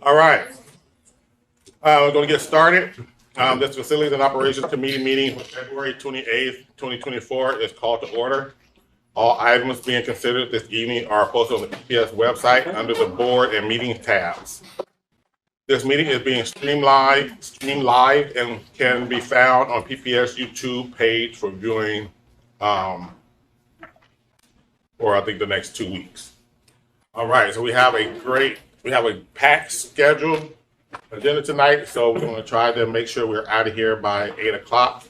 All right. We're going to get started. This Facilities and Operations Committee meeting for February 28th, 2024 is called to order. All items being considered this evening are posted on the PPS website under the Board and Meetings tabs. This meeting is being streamed live and can be found on PPS YouTube page for viewing for I think the next 2 weeks. All right, so we have a packed schedule agenda tonight, so we're going to try to make sure we're out of here by 8 o'clock.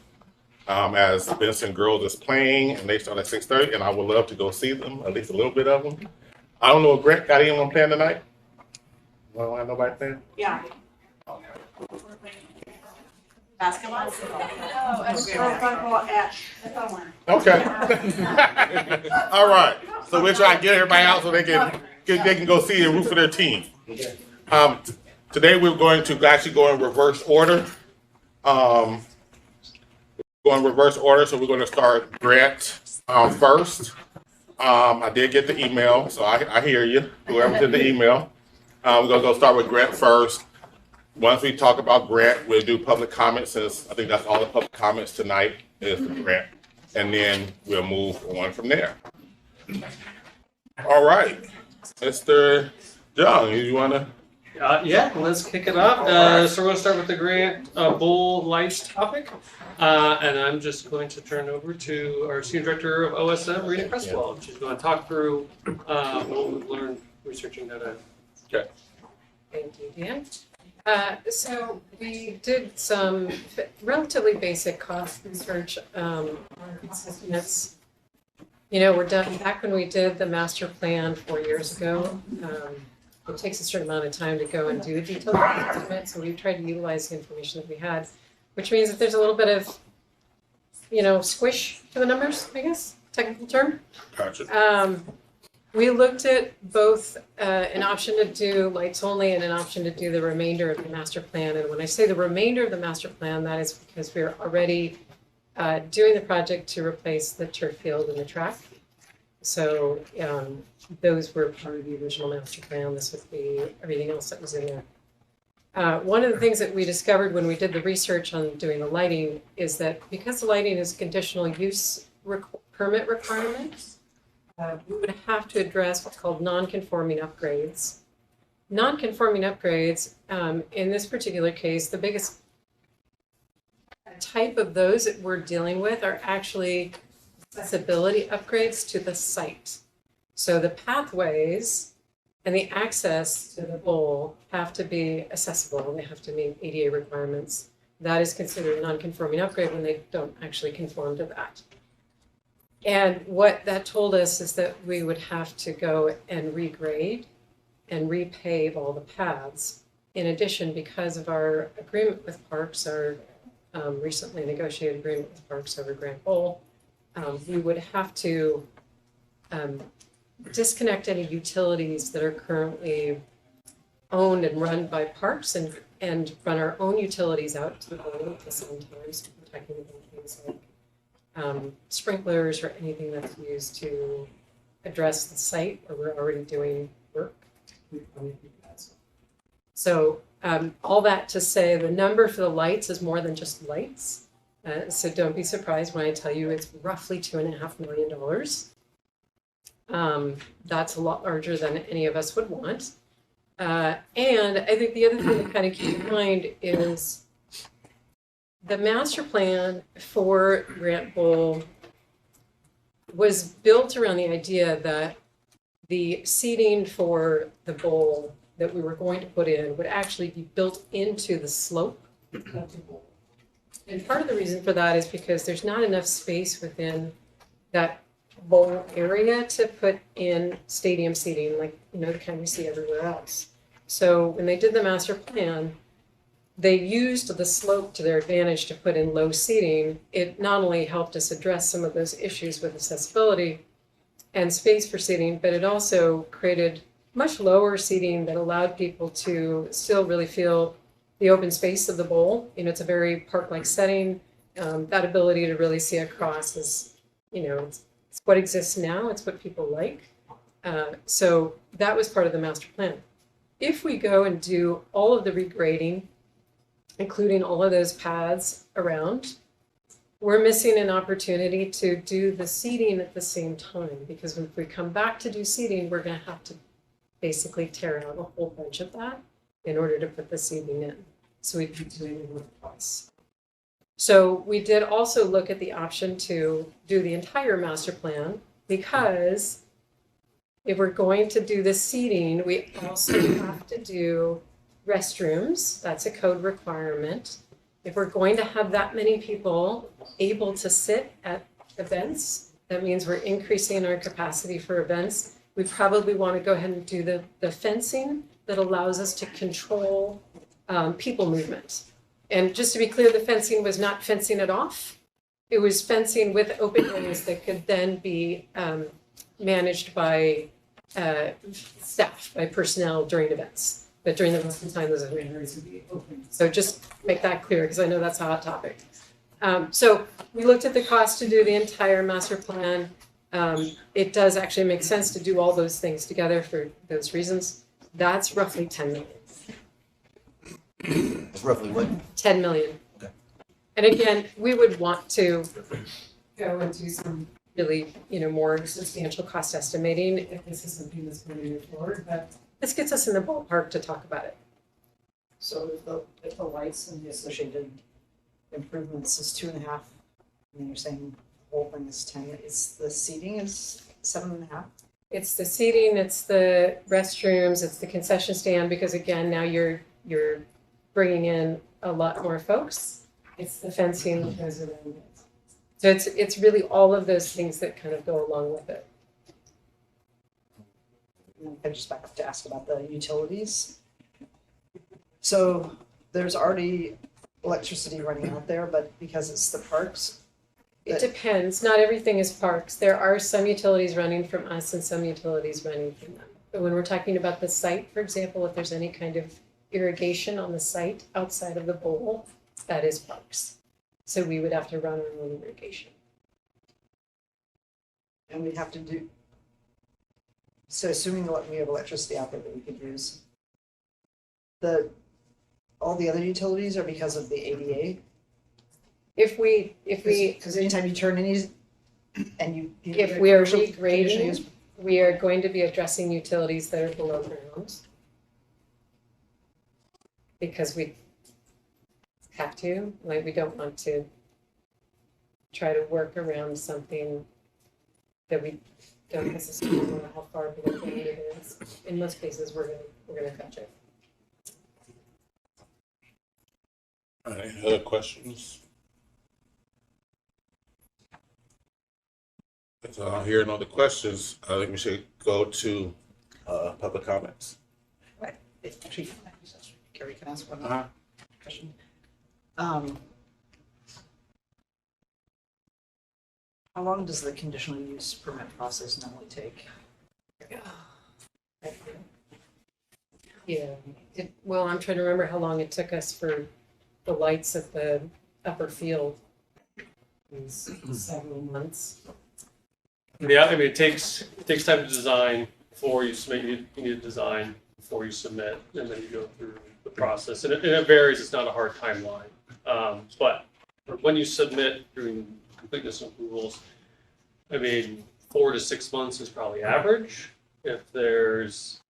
As Benson Girls is playing, and they start at 6:30, and I would love to go see them, at least a little bit of them. I don't know if Grant got anyone playing tonight. Well, have nobody playing? Yeah. Basketball? No, Okay. All right. So we're trying to get everybody out so they can go see and root for their team. Today we're going to actually go in reverse order. So we're going to start Grant first. I did get the email, so I hear you. Whoever did the email. We're going to go start with Grant first. Once we talk about Grant, we'll do public comments, since I think that's all the public comments tonight is for Grant. And then we'll move on from there. All right. Mr. John, you want to? Yeah, let's kick it off. So we're going to start with the Grant Bowl Lights topic. And I'm just going to turn over to our Senior Director of OSM, Rita Crestwell. She's going to talk through what we've learned researching that. Okay. Thank you, Dan. So we did some relatively basic cost research on estimates. You know, we're done back when we did the master plan 4 years ago. It takes a certain amount of time to go and do a detailed estimate, so we tried to utilize the information that we had, which means that there's a little bit of, squish to the numbers, I guess, technical term. Gotcha. We looked at both an option to do lights only and an option to do the remainder of the master plan. And when I say the remainder of the master plan, that is because we're already doing the project to replace the turf field and the track. So those were part of the original master plan. This would be everything else that was in there. One of the things that we discovered when we did the research on doing the lighting is that because the lighting is conditional use permit requirements, we would have to address what's called non-conforming upgrades. Non-conforming upgrades, in this particular case, the biggest type of those that we're dealing with are actually accessibility upgrades to the site. So the pathways and the access to the bowl have to be accessible. They have to meet ADA requirements. That is considered a non-conforming upgrade when they don't actually conform to that. And what that told us is that we would have to go and regrade and repave all the paths. In addition, because of our agreement with Parks, our recently negotiated agreement with Parks over Grant Bowl, we would have to disconnect any utilities that are currently owned and run by Parks and run our own utilities out to the bowl at the same time, so protecting things like sprinklers or anything that's used to address the site where we're already doing work. So all that to say, the number for the lights is more than just lights. So don't be surprised when I tell you it's roughly $2.5 million. That's a lot larger than any of us would want. And I think the other thing to kind of keep in mind is the master plan for Grant Bowl was built around the idea that the seating for the bowl that we were going to put in would actually be built into the slope of the bowl. And part of the reason for that is because there's not enough space within that bowl area to put in stadium seating like, the kind we see everywhere else. So when they did the master plan, they used the slope to their advantage to put in low seating. It not only helped us address some of those issues with accessibility and space for seating, but it also created much lower seating that allowed people to still really feel the open space of the bowl. It's a very park-like setting. That ability to really see across is, It's what exists now, it's what people like. So that was part of the master plan. If we go and do all of the regrading, including all of those paths around, we're missing an opportunity to do the seeding at the same time, because if we come back to do seeding, we're gonna have to basically tear out a whole bunch of that in order to put the seeding in. So we'd be doing it twice. So we did also look at the option to do the entire master plan, because if we're going to do the seating, we also have to do restrooms. That's a code requirement. If we're going to have that many people able to sit at events, that means we're increasing our capacity for events. We probably want to go ahead and do the fencing that allows us to control people movement. And just to be clear, the fencing was not fencing it off. It was fencing with open areas that could then be managed by staff, by personnel during events. But during the rest of the time, those areas would be open. So just make that clear, because I know that's a hot topic. So we looked at the cost to do the entire master plan. It does actually make sense to do all those things together for those reasons. That's roughly 10 million. It's roughly what? 10 million. Okay. And again, we would want to go and do some really, more substantial cost estimating if this is something that's going to move forward, but this gets us in the ballpark to talk about it. So if the lights and the associated improvements is 2.5, and you're saying the whole thing is 10, is the seating is 7.5? It's the seating, it's the restrooms, it's the concession stand, because again, now you're bringing in a lot more folks. It's the fencing that goes around it. So it's really all of those things that kind of go along with it. I just back up to ask about the utilities. So there's already electricity running out there, but because it's the parks, It depends. Not everything is parks. There are some utilities running from us and some utilities running from them. But when we're talking about the site, for example, if there's any kind of irrigation on the site outside of the bowl, that is parks. So we would have to run our own irrigation. and we'd have to do, so assuming that we have electricity out there that we could use, all the other utilities are because of the ADA? If we, Because anytime you turn any, and you. if we are commercial use- regrading, we are going to be addressing utilities that are below ground. Because we have to, like, we don't want to try to work around something that we don't necessarily know how far below ground it is. In most cases, we're gonna touch it. All right, any other questions? If I don't hear no other questions, I think we should go to public comments. Actually, Carrie, can I ask one Uh-huh. question? How long does the conditional use permit process normally take? Yeah, well, I'm trying to remember how long it took us for the lights at the upper field. It was several months. Yeah, I mean, it takes time to design before you submit. You need to design before you submit, and then you go through the process. And it varies. It's not a hard timeline. But when you submit during completeness of rules, I mean, 4 to 6 months is probably average. If there's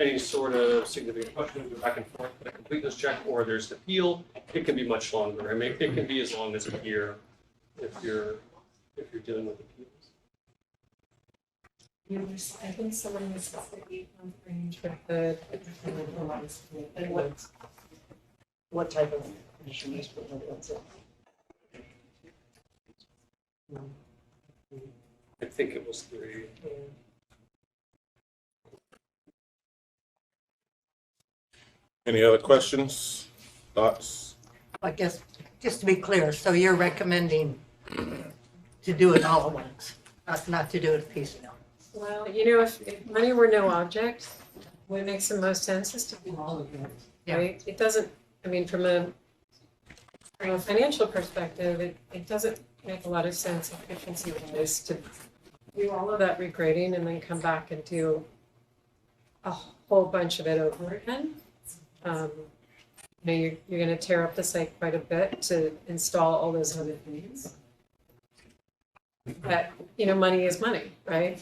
any sort of significant question, go back and forth with a completeness check, or there's an appeal, it can be much longer. I mean, it can be as long as a year if you're dealing with appeals. I think someone was about the 8-month range with the. And what type of conditional use permit is it? I think it was 3. Any other questions, thoughts? I guess, just to be clear, so you're recommending to do it all at once, not to do it piecemeal? Well, if money were no object, what makes the most sense is to do all of it, Yeah. right? It doesn't, I mean, from a financial perspective, it doesn't make a lot of sense efficiency wise to do all of that regrading and then come back and do a whole bunch of it over again. You're gonna tear up the site quite a bit to install all those other things. But, money is money, right?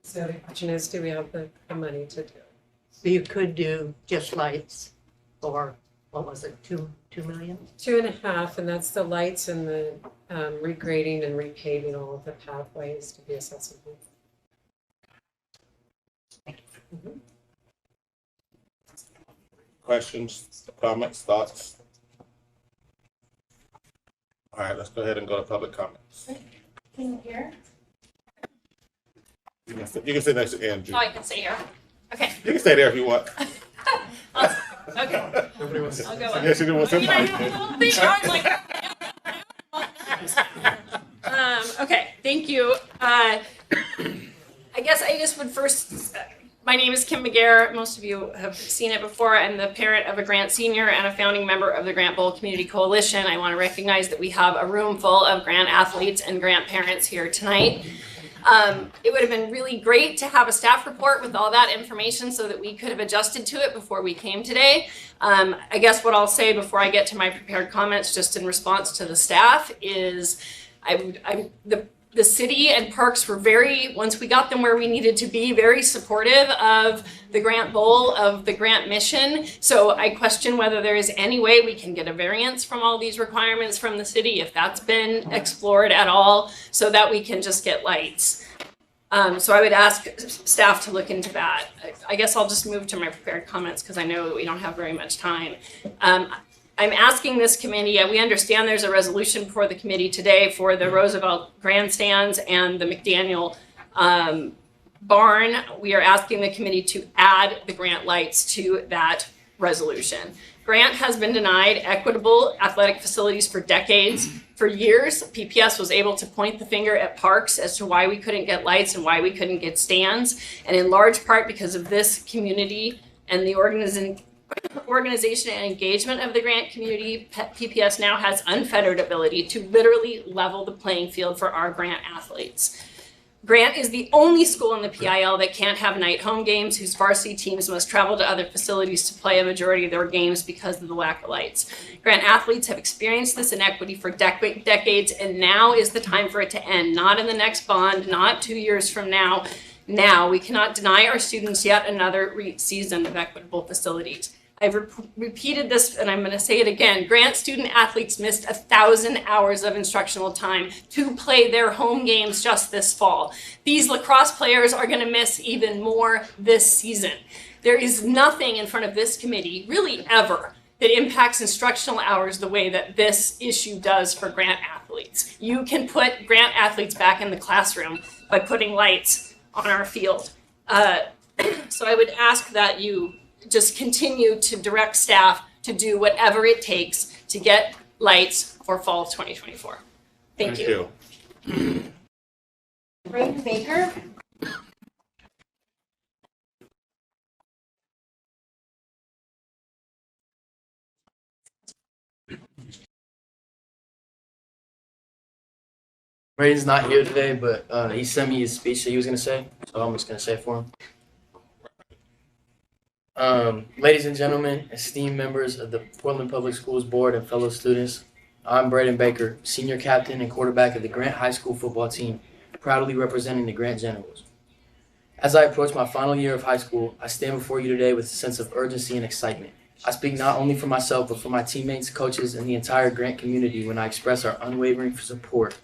So the question is, do we have the money to do it? So you could do just lights for, what was it, 2 million? 2.5, and that's the lights and the regrading and repaving all of the pathways to be accessible. Questions, comments, thoughts? All right, let's go ahead and go to public comments. Can you hear? You can sit next to Andrew. Oh, I can stay here. Okay. You can stay there if you want. Okay. Nobody wants to. I'll go. I guess you didn't want to sit I down. was like, okay, thank you. I guess I just would first, my name is Kim McGarrett. Most of you have seen it before. I'm the parent of a Grant senior and a founding member of the Grant Bowl Community Coalition. I want to recognize that we have a room full of Grant athletes and Grant parents here tonight. It would have been really great to have a staff report with all that information so that we could have adjusted to it before we came today. I guess what I'll say before I get to my prepared comments, just in response to the staff, is the city and parks were once we got them where we needed to be, very supportive of the Grant Bowl, of the Grant mission. So I question whether there is any way we can get a variance from all these requirements from the city, if that's been explored at all, so that we can just get lights. So I would ask staff to look into that. I guess I'll just move to my prepared comments because I know that we don't have very much time. I'm asking this committee, we understand there's a resolution for the committee today for the Roosevelt grandstands and the McDaniel barn. We are asking the committee to add the Grant lights to that resolution. Grant has been denied equitable athletic facilities for decades. For years, PPS was able to point the finger at parks as to why we couldn't get lights and why we couldn't get stands. And in large part because of this community and the organization and engagement of the Grant community, PPS now has unfettered ability to literally level the playing field for our Grant athletes. Grant is the only school in the PIL that can't have night home games, whose varsity teams must travel to other facilities to play a majority of their games because of the lack of lights. Grant athletes have experienced this inequity for decades, and now is the time for it to end. Not in the next bond, not 2 years from now. Now, we cannot deny our students yet another season of equitable facilities. I've repeated this, and I'm going to say it again. Grant student athletes missed 1,000 hours of instructional time to play their home games just this fall. These lacrosse players are going to miss even more this season. There is nothing in front of this committee, really ever, that impacts instructional hours the way that this issue does for Grant athletes. You can put Grant athletes back in the classroom by putting lights on our field. So I would ask that you just continue to direct staff to do whatever it takes to get lights for fall of 2024. Thank you. Brayden Baker. Braden's not here today, but he sent me his speech that he was going to say, so I'm just going to say it for him. Ladies and gentlemen, esteemed members of the Portland Public Schools Board and fellow students, I'm Brayden Baker, senior captain and quarterback of the Grant High School football team, proudly representing the Grant Generals. As I approach my final year of high school, I stand before you today with a sense of urgency and excitement. I speak not only for myself, but for my teammates, coaches, and the entire Grant community when I express our unwavering support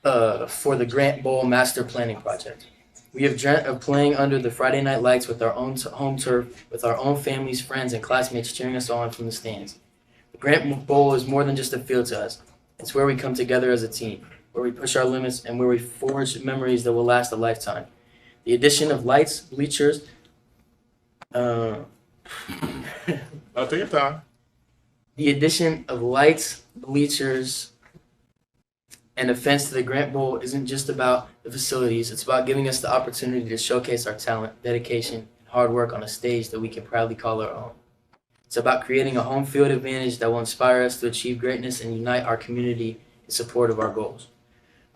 for the Grant Bowl Master Planning Project. We have dreamt of playing under the Friday night lights with our own home turf, with our own families, friends, and classmates cheering us on from the stands. The Grant Bowl is more than just a field to us. It's where we come together as a team, where we push our limits, and where we forge memories that will last a lifetime. The addition of lights, bleachers, Take your time. The addition of lights, bleachers, and a fence to the Grant Bowl isn't just about the facilities. It's about giving us the opportunity to showcase our talent, dedication, and hard work on a stage that we can proudly call our own. It's about creating a home field advantage that will inspire us to achieve greatness and unite our community in support of our goals.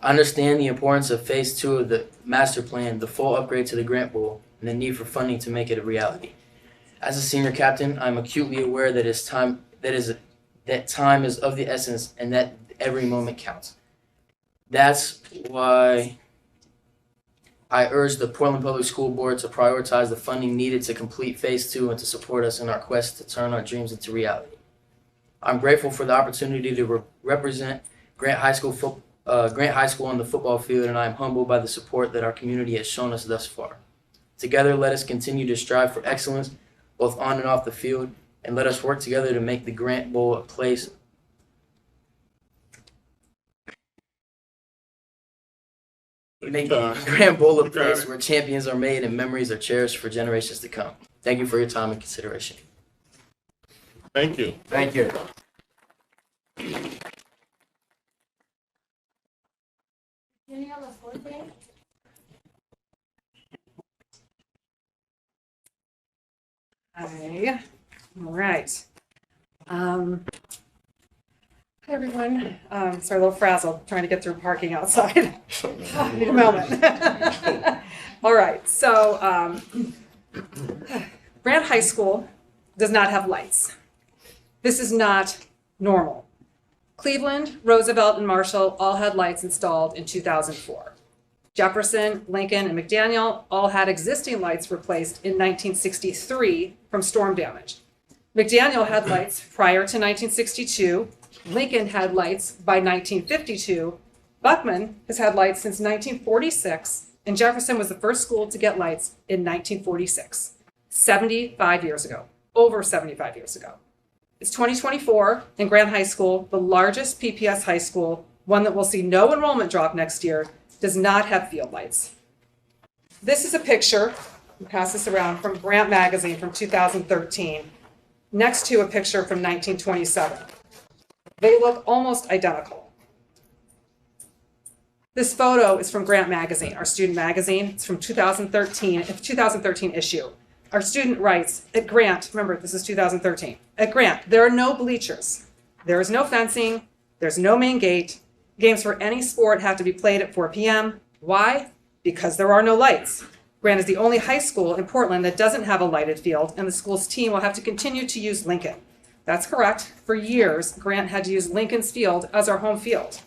I understand the importance of phase 2 of the master plan, the full upgrade to the Grant Bowl, and the need for funding to make it a reality. As a senior captain, I'm acutely aware that time is of the essence and that every moment counts. That's why I urge the Portland Public School Board to prioritize the funding needed to complete phase 2 and to support us in our quest to turn our dreams into reality. I'm grateful for the opportunity to represent Grant High School on the football field, and I am humbled by the support that our community has shown us thus far. Together, let us continue to strive for excellence, both on and off the field, and let us work together to make the Grant Bowl a place where champions are made and memories are cherished for generations to come. Thank you for your time and consideration. Thank you. Thank you. Hi. All right. Hi, everyone. Sorry, a little frazzled trying to get through parking outside. Need a moment. All right. So, Grant High School does not have lights. This is not normal. Cleveland, Roosevelt, and Marshall all had lights installed in 2004. Jefferson, Lincoln, and McDaniel all had existing lights replaced in 1963 from storm damage. McDaniel had lights prior to 1962. Lincoln had lights by 1952. Buckman has had lights since 1946, and Jefferson was the first school to get lights in 1946, 75 years ago, over 75 years ago. It's 2024, and Grant High School, the largest PPS high school, one that will see no enrollment drop next year, does not have field lights. This is a picture, I'll pass this around, from Grant Magazine from 2013, next to a picture from 1927. They look almost identical. This photo is from Grant Magazine, our student magazine. It's from 2013, it's 2013 issue. Our student writes, at Grant, remember this is 2013, at Grant, there are no bleachers. There is no fencing, there's no main gate. Games for any sport have to be played at 4 p.m. Why? Because there are no lights. Grant is the only high school in Portland that doesn't have a lighted field, and the school's team will have to continue to use Lincoln. That's correct. For years, Grant had to use Lincoln's field as our home field.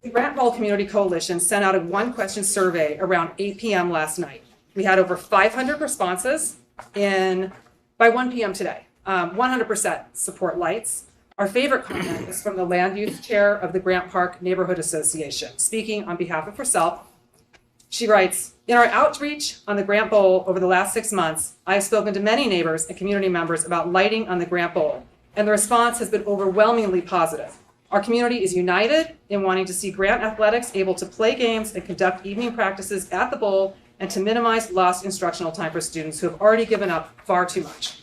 The Grant Bowl Community Coalition sent out a one-question survey around 8 p.m. last night. We had over 500 responses by 1 p.m. today. 100% support lights. Our favorite comment is from the land use chair of the Grant Park Neighborhood Association, speaking on behalf of herself. She writes, in our outreach on the Grant Bowl over the last 6 months, I have spoken to many neighbors and community members about lighting on the Grant Bowl, and the response has been overwhelmingly positive. Our community is united in wanting to see Grant athletics able to play games and conduct evening practices at the bowl and to minimize lost instructional time for students who have already given up far too much.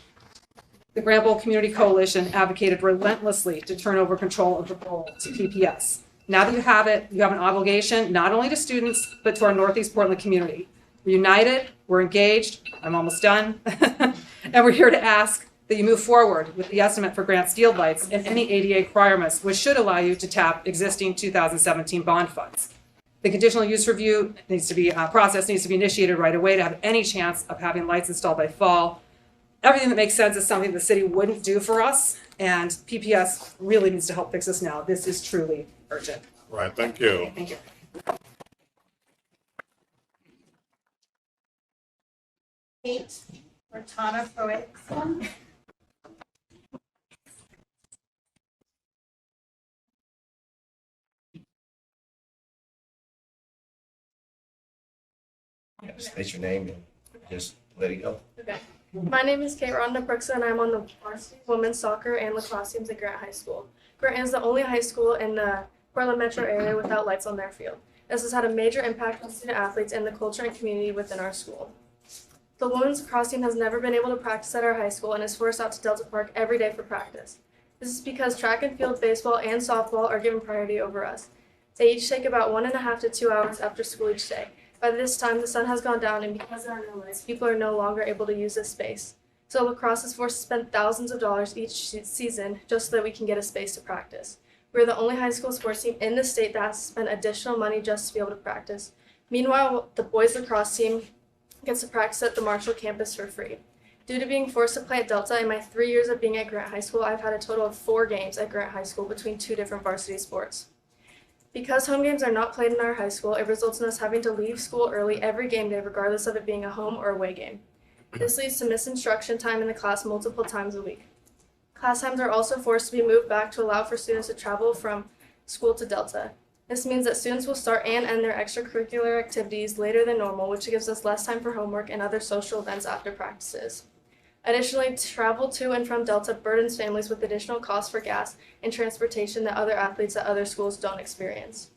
The Grant Bowl Community Coalition advocated relentlessly to turn over control of the bowl to PPS. Now that you have it, you have an obligation not only to students, but to our Northeast Portland community. We're united, we're engaged, I'm almost done, and we're here to ask that you move forward with the estimate for Grant's field lights and any ADA requirements, which should allow you to tap existing 2017 bond funds. The conditional use review process needs to be initiated right away to have any chance of having lights installed by fall. Everything that makes sense is something the city wouldn't do for us, and PPS really needs to help fix this now. This is truly urgent. Right, thank you. Thank you. Kate Rotana Poexon. State your name and just let it go. Okay. My name is Kate Rhonda Brooks, and I'm on the varsity women's soccer and lacrosse teams at Grant High School. Grant is the only high school in the Portland metro area without lights on their field. This has had a major impact on student athletes and the culture and community within our school. The women's lacrosse team has never been able to practice at our high school and is forced out to Delta Park every day for practice. This is because track and field, baseball, and softball are given priority over us. They each take about 1.5 to 2 hours after school each day. By this time, the sun has gone down, and because there are no lights, people are no longer able to use this space. So lacrosse is forced to spend thousands of dollars each season just so that we can get a space to practice. We're the only high school sports team in the state that has to spend additional money just to be able to practice. Meanwhile, the boys lacrosse team gets to practice at the Marshall campus for free. Due to being forced to play at Delta in my 3 years of being at Grant High School, I've had a total of 4 games at Grant High School between 2 different varsity sports. Because home games are not played in our high school, it results in us having to leave school early every game day regardless of it being a home or away game. This leads to missed instruction time in the class multiple times a week. Class times are also forced to be moved back to allow for students to travel from school to Delta. This means that students will start and end their extracurricular activities later than normal, which gives us less time for homework and other social events after practices. Additionally, travel to and from Delta burdens families with additional costs for gas and transportation that other athletes at other schools don't experience.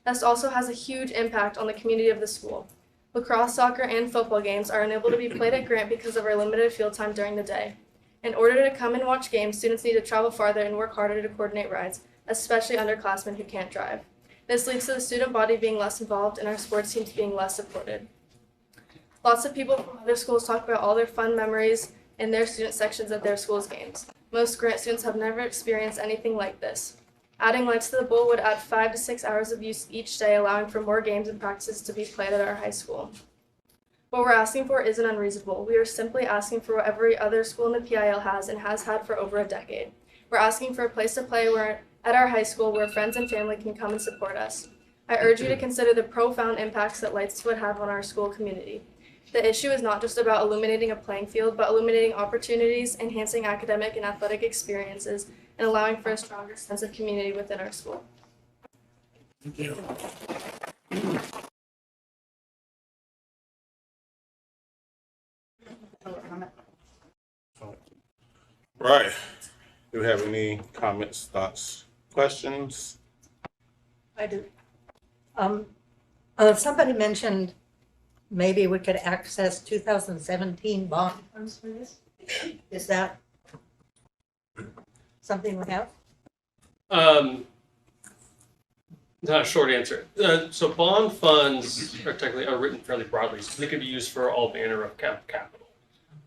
This also has a huge impact on the community of the school. Lacrosse, soccer, and football games are unable to be played at Grant because of our limited field time during the day. In order to come and watch games, students need to travel farther and work harder to coordinate rides, especially underclassmen who can't drive. This leads to the student body being less involved and our sports teams being less supported. Lots of people from other schools talk about all their fun memories in their student sections at their school's games. Most Grant students have never experienced anything like this. Adding lights to the bowl would add 5 to 6 hours of use each day, allowing for more games and practices to be played at our high school. What we're asking for isn't unreasonable. We are simply asking for what every other school in the PIL has and has had for over a decade. We're asking for a place to play at our high school where friends and family can come and support us. I urge you to consider the profound impacts that lights would have on our school community. The issue is not just about illuminating a playing field, but illuminating opportunities, enhancing academic and athletic experiences, and allowing for a stronger sense of community within our school. Thank you. Right. Do we have any comments, thoughts, questions? I do. Somebody mentioned maybe we could access 2017 bond funds for this. Is that something we have? Not a short answer. So bond funds are technically written fairly broadly, so they can be used for all manner of capital.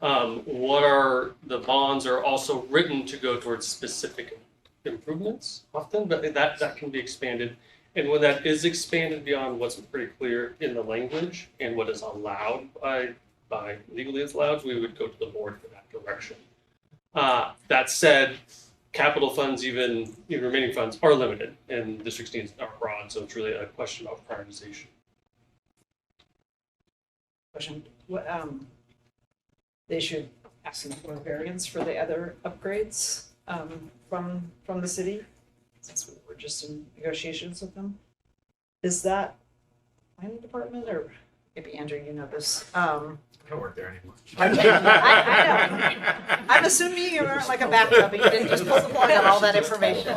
The bonds are also written to go towards specific improvements often, but that can be expanded. And when that is expanded beyond what's pretty clear in the language and what is allowed by legally is allowed, we would go to the board for that direction. That said, capital funds, even remaining funds, are limited, and districts needs are broad, so it's really a question of prioritization. Question, what, they should ask for variance for the other upgrades, from the city, since we're just in negotiations with them. Is that planning department, or maybe Andrew, you know this, I don't work there anymore. I know. I'm assuming you weren't like a backup, and you didn't just pull the plug on all that information.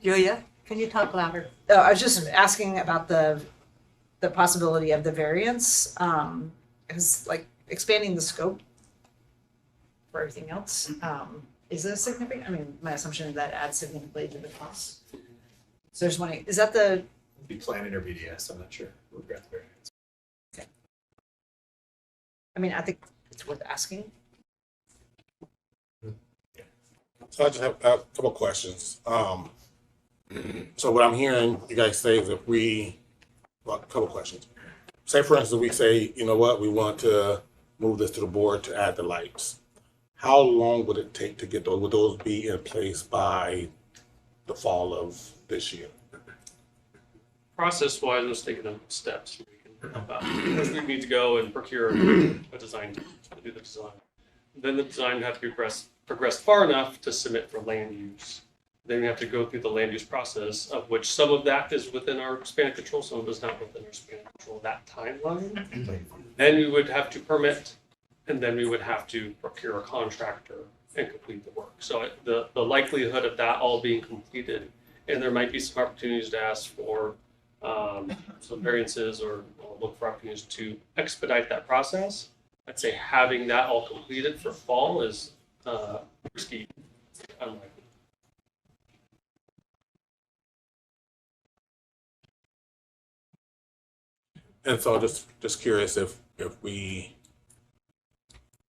Julia, can you talk louder? I was just asking about the possibility of the variance, because like expanding the scope for everything else, is it significant? I mean, my assumption is that adds significantly to the cost. So there's one, is that the, Be planning or BDS, I'm not sure. We'll grant the variance. I mean, I think it's worth asking. So I just have a couple of questions. So what I'm hearing you guys say is if a couple of questions. Say for instance, we say, you know what, we want to move this to the board to add the lights. How long would it take to get those? Would those be in place by the fall of this year? Process-wise, let's take them steps. We can help out. First, we need to go and procure a design team to do the design. Then the design would have to be progressed far enough to submit for land use. Then we have to go through the land use process, of which some of that is within our span of control, some of it is not within our span of control, that timeline. Then we would have to permit, and then we would have to procure a contractor and complete the work. So the likelihood of that all being completed, and there might be some opportunities to ask for some variances or look for opportunities to expedite that process. I'd say having that all completed for fall is risky, unlikely. And so just curious if we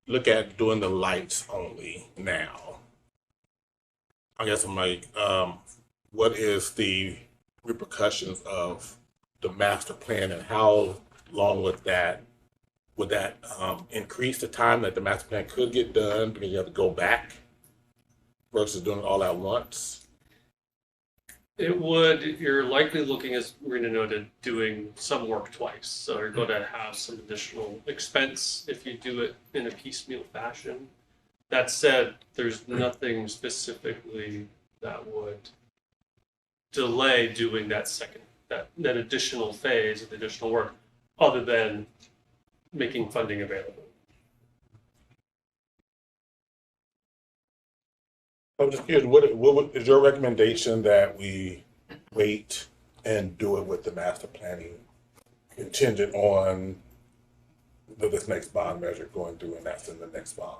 look at doing the lights only now, I guess I'm like, what is the repercussions of the master plan, and how long would that increase the time that the master plan could get done because you have to go back versus doing it all at once? It would, you're likely looking, as Marina noted, doing some work twice. So you're going to have some additional expense if you do it in a piecemeal fashion. That said, there's nothing specifically that would delay doing that that additional phase of the additional work, other than making funding available. I'm just curious, is your recommendation that we wait and do it with the master planning contingent on this next bond measure going through, and that's in the next bond?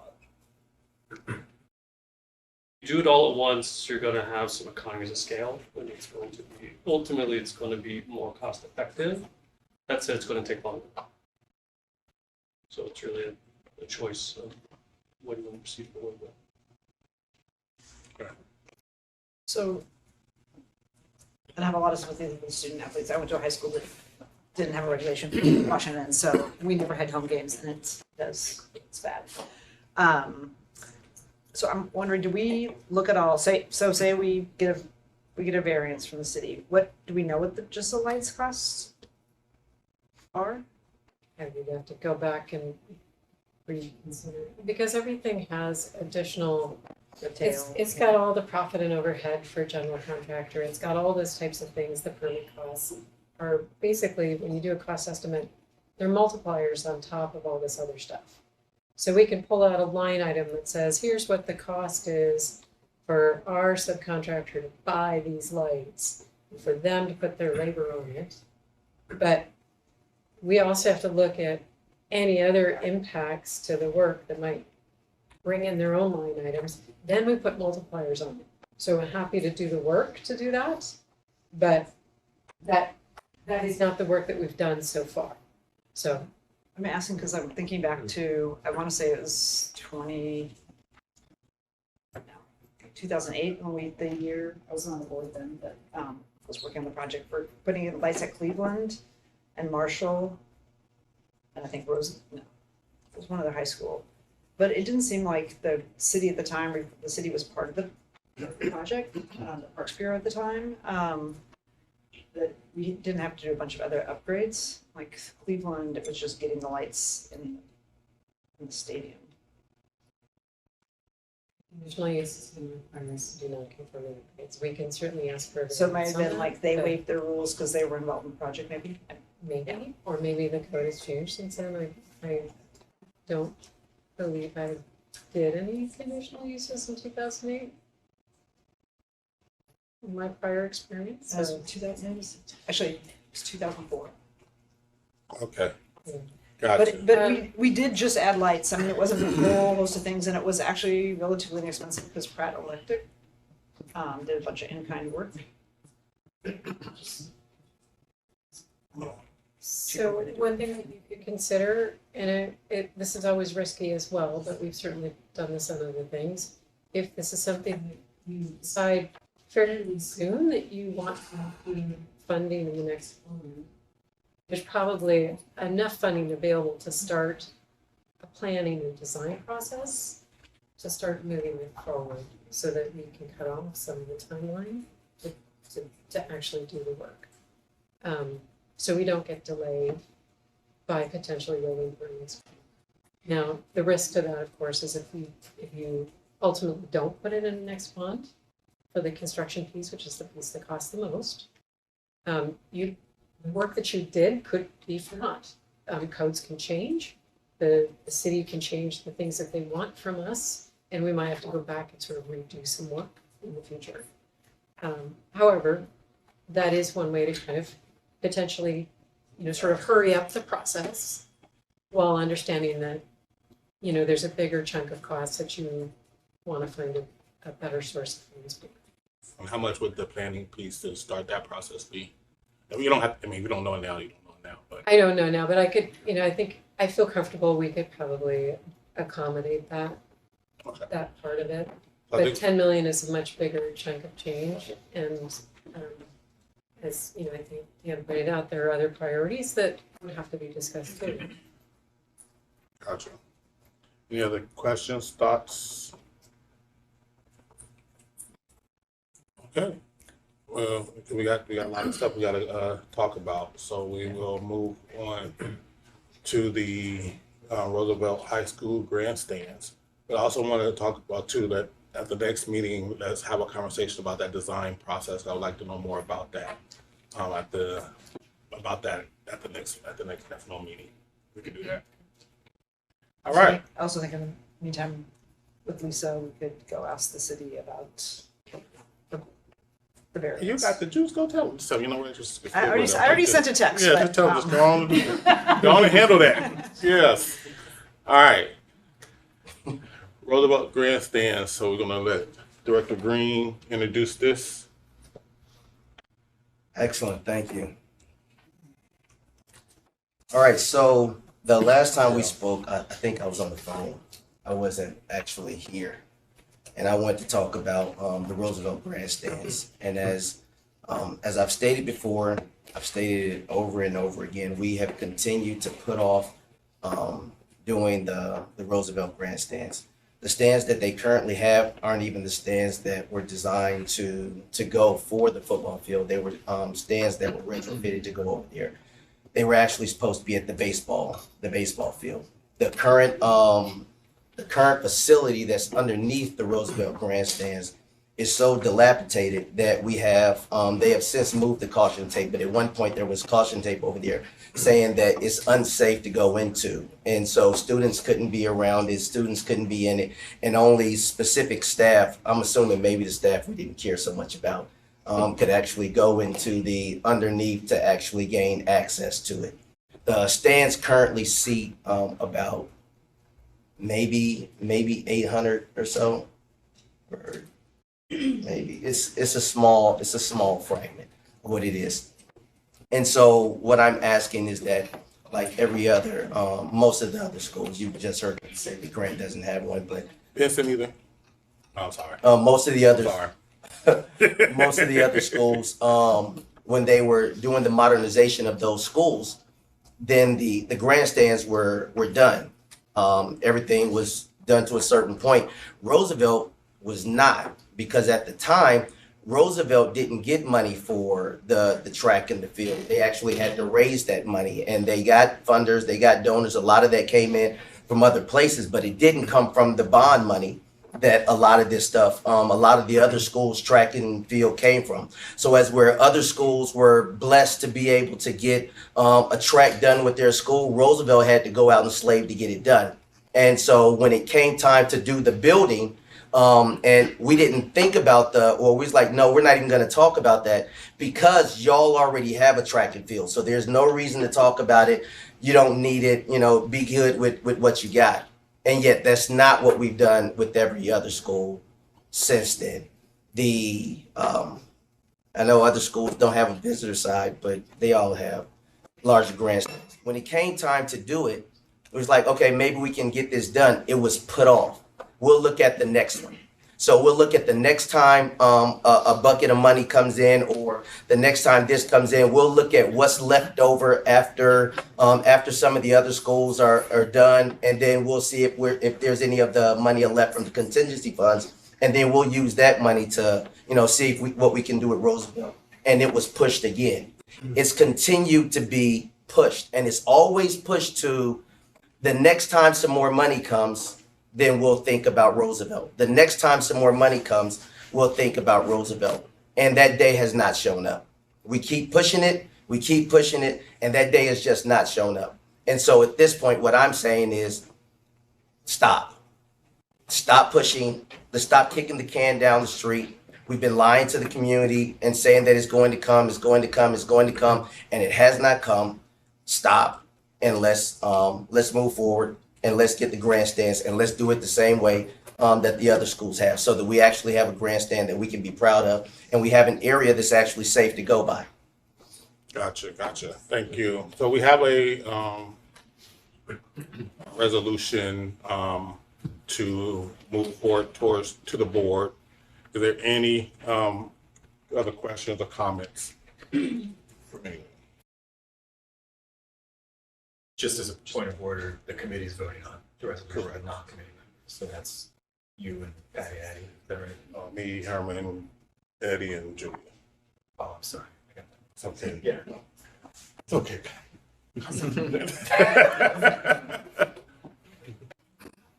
You do it all at once, you're going to have some economies of scale, and it's going to be, ultimately, it's going to be more cost effective. That said, it's going to take longer. So it's really a choice of what you want to proceed forward with. So, and I have a lot of sympathy with the student athletes. I went to a high school that didn't have a regulation in Washington, so we never had home games, and it's bad. So I'm wondering, do we look at all, say we get a variance from the city, what, do we know what just the lights costs are? And you'd have to go back and reconsider, because everything has additional, it's got all the profit and overhead for general contractor, it's got all those types of things, the permit costs are basically, when you do a cost estimate, they're multipliers on top of all this other stuff. So we can pull out a line item that says, here's what the cost is for our subcontractor to buy these lights, for them to put their labor on it. But we also have to look at any other impacts to the work that might bring in their own line items. Then we put multipliers on it. So we're happy to do the work to do that, but that is not the work that we've done so far. So I'm asking because I'm thinking back to, I want to say it was 2008 when the year, I wasn't on the board then, but was working on the project for putting in lights at Cleveland and Marshall, and I think it was one other high school. But it didn't seem like the city at the time, the city was part of the project, the Parks Bureau at the time, that we didn't have to do a bunch of other upgrades. Like Cleveland, it was just getting the lights in the stadium. conditional uses and requirements do not conform to upgrades. We can certainly ask for. So it might have been that, like they but waived their rules because they were involved in the project, maybe? maybe, or maybe the code has changed since then. I don't believe I did any conditional uses in 2008. In my prior experience. That was 2008? Actually, it was 2004. Okay. Yeah. Gotcha. But we did just add lights. I mean, it wasn't a whole host of things, and it was actually relatively inexpensive because Pratt Electric did a bunch of in-kind work. So one thing that you could consider, and this is always risky as well, but we've certainly done this on other things. If this is something that you decide fairly soon that you want to include funding in the next one, there's probably enough funding available to start a planning and design process to start moving it forward so that we can cut off some of the timeline to actually do the work. So we don't get delayed by potentially rolling permits. Now, the risk to that, of course, is if you ultimately don't put it in the next bond for the construction piece, which is the piece that costs the most, the work that you did could be for naught. Codes can change, the city can change the things that they want from us, and we might have to go back and sort of redo some work in the future. However, that is one way to kind of potentially, sort of hurry up the process while understanding that, there's a bigger chunk of costs that you want to find a better source of funds. And how much would the planning piece to start that process be? And you don't have, if you don't know it now, you don't know it now, but. I don't know now, but I could, I feel comfortable we could probably accommodate that, Okay. that part of it. I But think, 10 million is a much bigger chunk of change, and as you know, I think Dan pointed out, there are other priorities that would have to be discussed too. gotcha. Any other questions, thoughts? Okay. Well, we got a lot of stuff we gotta talk about, so we will move on to the Roosevelt High School grandstands. But I also wanted to talk about too that at the next meeting, let's have a conversation about that design process. I would like to know more about that at the next national meeting. We can do that. All right. I also think in the meantime, with Lisa, we could go ask the city about the variance. You got the juice. Go tell them. So you know what? Just I already sent a text. Yeah, but, just tell them. Just go on and do that. Go on and handle that. Yes. All right. Roosevelt grandstands. So we're gonna let Director Green introduce this. Excellent, thank you. All right, so the last time we spoke, I think I was on the phone. I wasn't actually here. And I wanted to talk about the Roosevelt grandstands. And as I've stated before, I've stated it over and over again, we have continued to put off doing the Roosevelt grandstands. The stands that they currently have aren't even the stands that were designed to go for the football field. They were stands that were retrofitted to go over there. They were actually supposed to be at the baseball field. The current facility that's underneath the Roosevelt grandstands is so dilapidated that we have they have since moved the caution tape, but at one point there was caution tape over there saying that it's unsafe to go into, and so students couldn't be around it, students couldn't be in it, and only specific staff, I'm assuming maybe the staff we didn't care so much about, could actually go into the underneath to actually gain access to it. The stands currently seat about maybe 800 or so, or maybe it's a small fragment of what it is. And so what I'm asking is that, like every other, most of the other schools, you just heard me say that Grant doesn't have one, but Vincent either. Oh, sorry. most of the others, Sorry. most of the other schools, when they were doing the modernization of those schools, then the grandstands were done. Everything was done to a certain point. Roosevelt was not, because at the time, Roosevelt didn't get money for the track and the field. They actually had to raise that money, and they got funders, they got donors. A lot of that came in from other places, but it didn't come from the bond money that a lot of this stuff, a lot of the other schools' track and field came from. So as where other schools were blessed to be able to get a track done with their school, Roosevelt had to go out and slave to get it done. And so when it came time to do the building, and we didn't think about we was like, no, we're not even going to talk about that because y'all already have a track and field. So there's no reason to talk about it. You don't need it, be good with what you got. And yet that's not what we've done with every other school since then. I know other schools don't have a visitor side, but they all have larger grandstands. When it came time to do it, it was like, okay, maybe we can get this done. It was put off. We'll look at the next one. So we'll look at the next time a bucket of money comes in, or the next time this comes in. We'll look at what's left over after some of the other schools are done, and then we'll see if there's any of the money left from the contingency funds, and then we'll use that money to see what we can do with Roosevelt. And it was pushed again. It's continued to be pushed, and it's always pushed to the next time some more money comes. Then we'll think about Roosevelt. The next time some more money comes, we'll think about Roosevelt. And that day has not shown up. We keep pushing it, and that day has just not shown up. And so at this point, what I'm saying is stop. Stop pushing, stop kicking the can down the street. We've been lying to the community and saying that it's going to come, and it has not come. Stop, and let's move forward. And let's get the grandstands, and let's do it the same way that the other schools have, so that we actually have a grandstand that we can be proud of, and we have an area that's actually safe to go by. Gotcha. Thank you. So we have a resolution to move forward to the board. Is there any other questions or comments for me? Just as a point of order, the committee is voting on the resolution, Correct. not committee members. So that's you and Patty Addy, is that right? Me, Herman, Eddie, and Julia. Oh, I'm sorry. I got that. It's okay. Yeah. It's okay.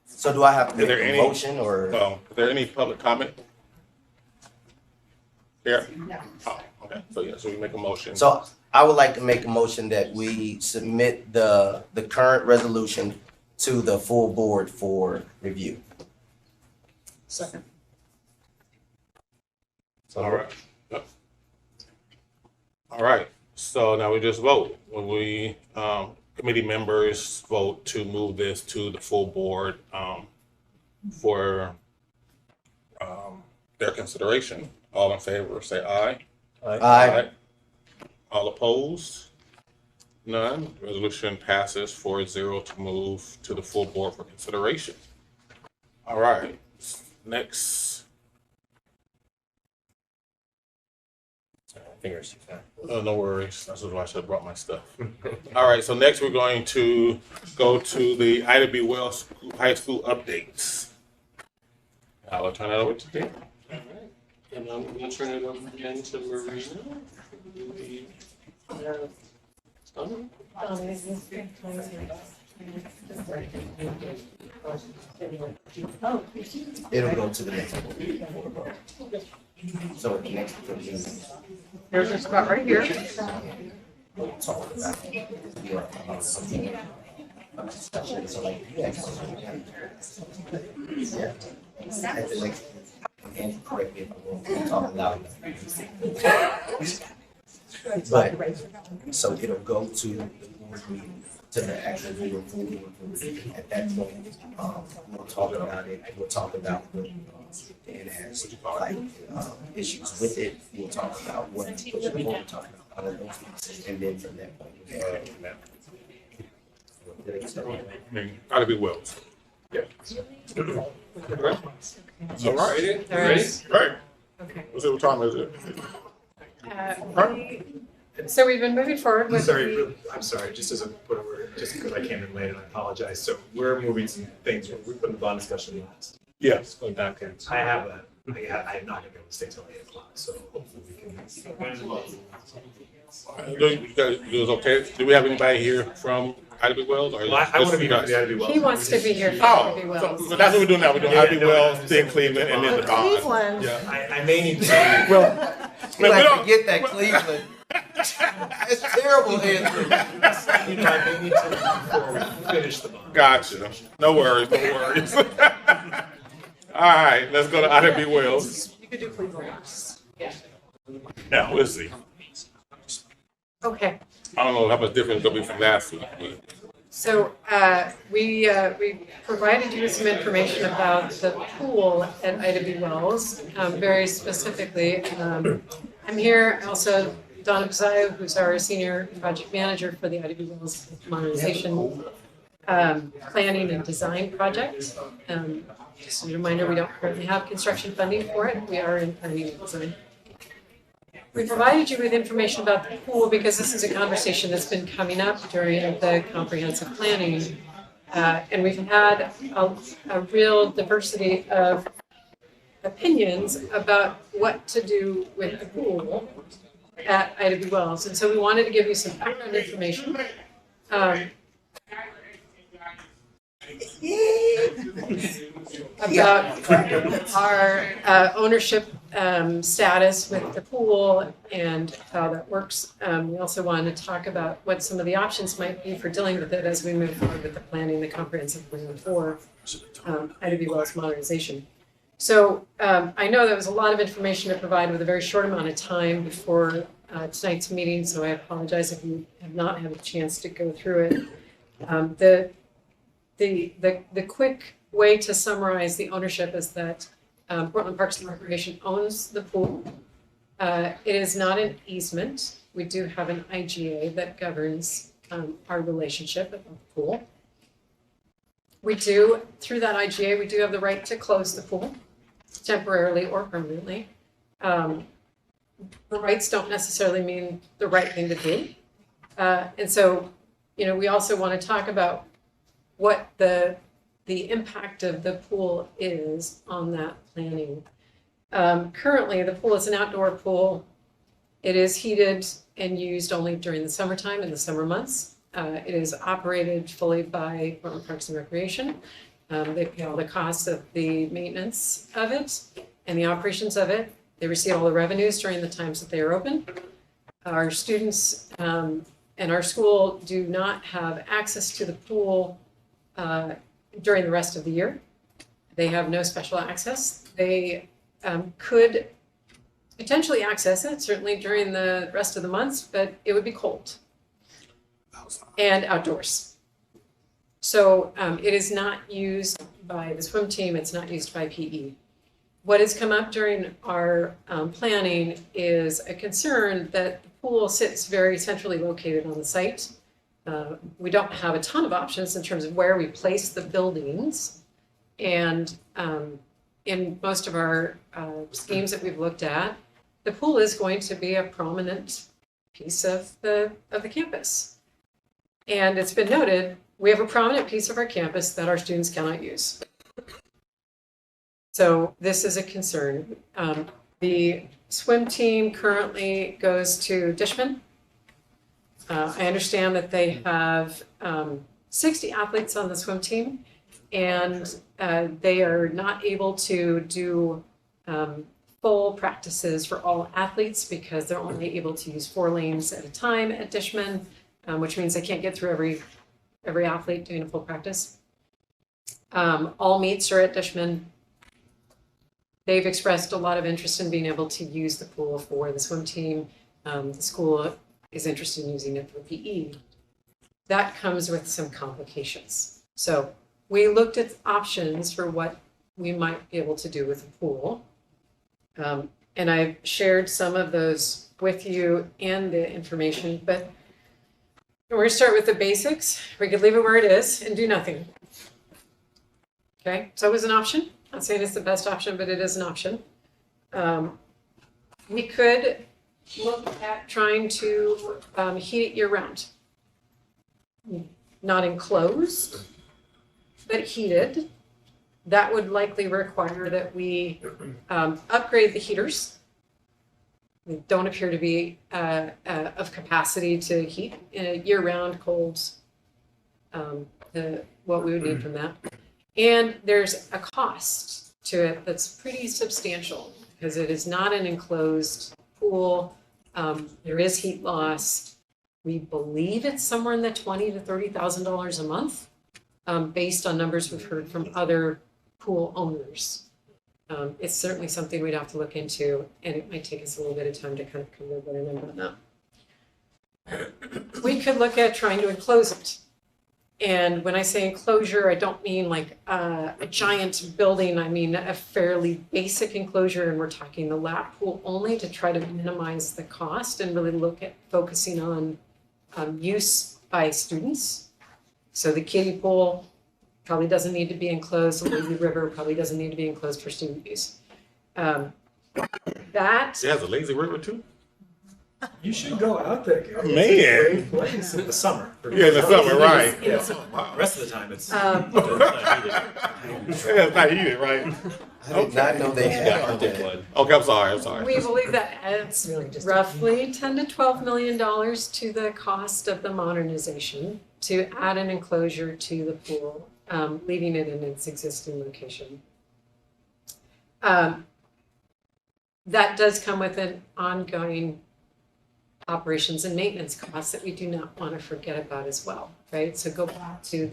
So do I have to Is make there a any- motion or? Is there any public comment? Here? Oh, okay. So we make a motion. So I would like to make a motion that we submit the current resolution to the full board for review. Second. All right. All right. So now we just vote. When we, committee members vote to move this to the full board, for, their consideration. All in favor, say aye. Aye. All opposed? None. Resolution passes 4-0 to move to the full board for consideration. All right. Next. Fingers. No worries. That's why I should have brought my stuff. All right. So next we're going to go to the Ida B. Wells High School updates. I'll turn that over to you. All right. And I'm going to turn it over again to Marina. It'll go to the next one. So the next one. There's a spot right here. We'll talk about so like, yeah. At the next, and correct me if I'm wrong, we'll talk about it. But, so it'll go to the board meeting, to the actual board. At that point, we'll talk about it, we'll talk about what it has, like, issues with it, we'll talk about what we're talking about, all of those things, and then from that point, we'll go. Ida B. Wells. Yeah. All right. Ready? Ready? Right. Okay. Let's see what time is it? So we've been moving forward with I'm sorry, just as a put over, just because I came in late and I apologize. So we're moving some things, we put the bond discussion last. Yes. Going back in. I have not gonna be able to stay till 8 o'clock, so hopefully we can. Do you guys, do it okay? Do we have anybody here from Ida B. Wells? Or Well, I want to be here for the guys? Ida B. Wells. He wants to be here for Oh, Ida B. so Wells. that's what we're doing now. We're doing Ida B. no, Wells, no, then Cleveland, and then the Don. Cleveland. Yeah. I may need to. Well, man, we Like, don't, forget that Cleveland. It's terrible, Andrew. You know, I may need to before we finish the bond. gotcha. No worries, no worries. All right, let's go to Ida B. Wells. You could do Cleveland. Now, let's see. Okay. I don't know how much different it's gonna be from last week. So we provided you with some information about the pool at Ida B. Wells, very specifically. I'm here also, Donna Pizzaio, who's our senior project manager for the Ida B. Wells modernization planning and design project. Just a reminder, we don't currently have construction funding for it. We are in planning and design. We provided you with information about the pool because this is a conversation that's been coming up during the comprehensive planning. And we've had a real diversity of opinions about what to do with the pool at Ida B. Wells. And so we wanted to give you some background information. About our ownership status with the pool and how that works. We also wanted to talk about what some of the options might be for dealing with it as we move forward with the planning, the comprehensive plan for Ida B. Wells modernization. So I know that was a lot of information to provide with a very short amount of time before tonight's meeting, so I apologize if you have not had a chance to go through it. The quick way to summarize the ownership is that Portland Parks and Recreation owns the pool. It is not an easement. We do have an IGA that governs our relationship at the pool. We do, through that IGA, we do have the right to close the pool temporarily or permanently. The rights don't necessarily mean the right thing to do. And so, we also want to talk about what the impact of the pool is on that planning. Currently, the pool is an outdoor pool. It is heated and used only during the summertime in the summer months. It is operated fully by Portland Parks and Recreation. They pay all the costs of the maintenance of it and the operations of it. They receive all the revenues during the times that they are open. Our students and our school do not have access to the pool during the rest of the year. They have no special access. They could potentially access it, certainly during the rest of the months, but it would be cold and outdoors. So it is not used by the swim team. It's not used by PE. What has come up during our planning is a concern that the pool sits very centrally located on the site. We don't have a ton of options in terms of where we place the buildings. And in most of our schemes that we've looked at, the pool is going to be a prominent piece of the campus. And it's been noted, we have a prominent piece of our campus that our students cannot use. So this is a concern. The swim team currently goes to Dishman. I understand that they have 60 athletes on the swim team, and they are not able to do full practices for all athletes because they're only able to use 4 lanes at a time at Dishman, which means they can't get through every athlete doing a full practice. All meets are at Dishman. They've expressed a lot of interest in being able to use the pool for the swim team. The school is interested in using it for PE. That comes with some complications. So we looked at options for what we might be able to do with the pool. And I've shared some of those with you and the information, but we're going to start with the basics. We could leave it where it is and do nothing. Okay, so it was an option. I'm not saying it's the best option, but it is an option. We could look at trying to heat it year round. Not enclosed, but heated. That would likely require that we upgrade the heaters. They don't appear to be of capacity to heat in a year-round cold, what we would need from that. And there's a cost to it that's pretty substantial because it is not an enclosed pool. There is heat loss. We believe it's somewhere in the $20,000 to $30,000 a month, based on numbers we've heard from other pool owners. It's certainly something we'd have to look into, and it might take us a little bit of time to kind of come up with a number on that. We could look at trying to enclose it. And when I say enclosure, I don't mean like a giant building. I mean a fairly basic enclosure, and we're talking the lap pool only to try to minimize the cost and really look at focusing on use by students. So the kiddie pool probably doesn't need to be enclosed. The lazy river probably doesn't need to be enclosed for student use. That It has a lazy river too? You should go out there, Gary. Man. It's a great place in the summer. Yeah, in the summer, right. Yeah. The rest of the time, it's It's not heated, right? I did not know they had that. Okay, I'm sorry. we believe that adds roughly $10 to $12 million to the cost of the modernization to add an enclosure to the pool, leaving it in its existing location. That does come with an ongoing operations and maintenance costs that we do not want to forget about as well, right? So go back to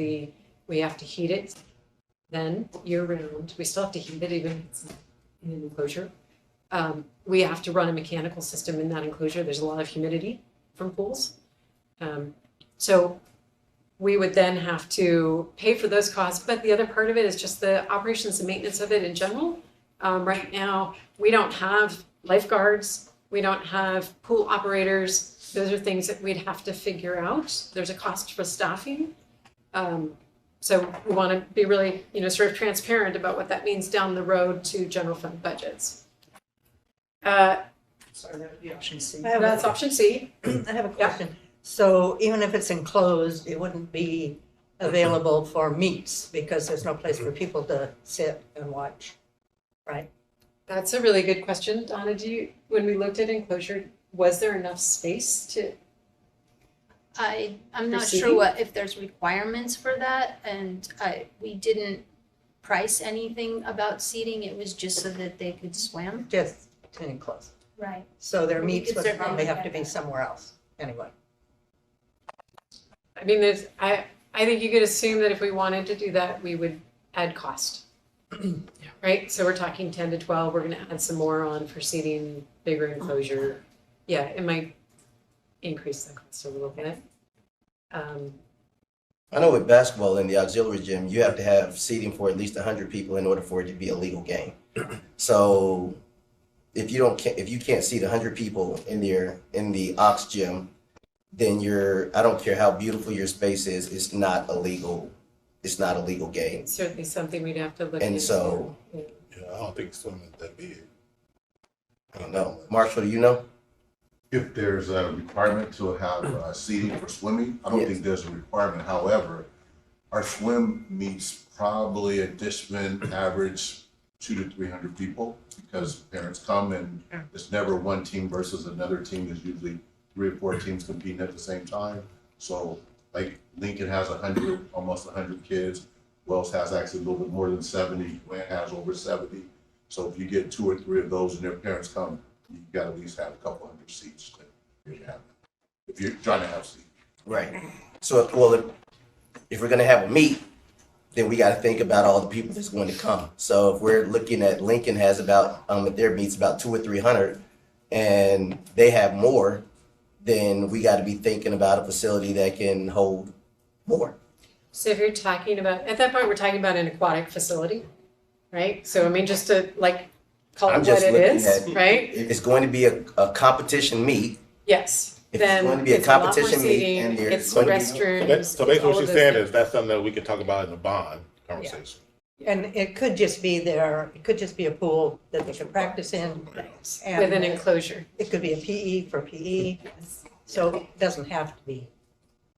we have to heat it then year round. We still have to heat it even if it's in an enclosure. We have to run a mechanical system in that enclosure. There's a lot of humidity from pools. So we would then have to pay for those costs, but the other part of it is just the operations and maintenance of it in general. Right now, we don't have lifeguards. We don't have pool operators. Those are things that we'd have to figure out. There's a cost for staffing. So we want to be really, sort of transparent about what that means down the road to general fund budgets. Sorry, that would be option C. That's option C. I have a question. So even if it's enclosed, it wouldn't be available for meets because there's no place for people to sit and watch, right? That's a really good question. Donna, when we looked at enclosure, was there enough space to? I'm not Proceeding? sure if there's requirements for that, and we didn't price anything about seating, it was just so that they could swim. Just to enclose. Right. So their We meets could would certainly probably look have to at be that. somewhere else, anyway. I mean, I think you could assume that if we wanted to do that, we would add cost. Right? So we're talking 10 to 12, we're gonna add some more on for seating, bigger enclosure. Yeah, it might increase the cost a little bit. I know with basketball in the auxiliary gym, you have to have seating for at least 100 people in order for it to be a legal game. So if you can't seat 100 people in the aux gym, then I don't care how beautiful your space is, it's not a legal game. It's certainly something we'd have to look into. And so, Yeah. Yeah, I don't think swimming is that big. I don't know. Marshall, do you know? If there's a requirement to have seating for swimming, I don't Yes. think there's a requirement. However, our swim meets probably a discipline average 200 to 300 people because parents come and it's never one team versus another team. There's usually 3 or 4 teams competing at the same time. So like Lincoln has 100, almost 100 kids. Wells has actually a little bit more than 70. Grant has over 70. So if you get 2 or 3 of those and their parents come, you got to at least have a couple hundred seats to really have it, if you're trying to have seats. Right. So, if we're gonna have a meet, then we gotta think about all the people that's going to come. So if we're looking at Lincoln has about, at their meets about 200 or 300, and they have more, then we gotta be thinking about a facility that can hold more. So if you're talking about, at that point, we're talking about an aquatic facility, right? So I mean, just to call it I'm what just it looking is, at- right? If it's going to be a competition meet, Yes. if it's Then going to be a it's a lot more competition meet seating, and there's it's going to be. restrooms. So basically all what of she's those saying things. is that's something that we could talk about in the bond conversation. And it could just be it could just be a pool that they could practice in. And With an enclosure. it could be a PE for PE, so it doesn't have to be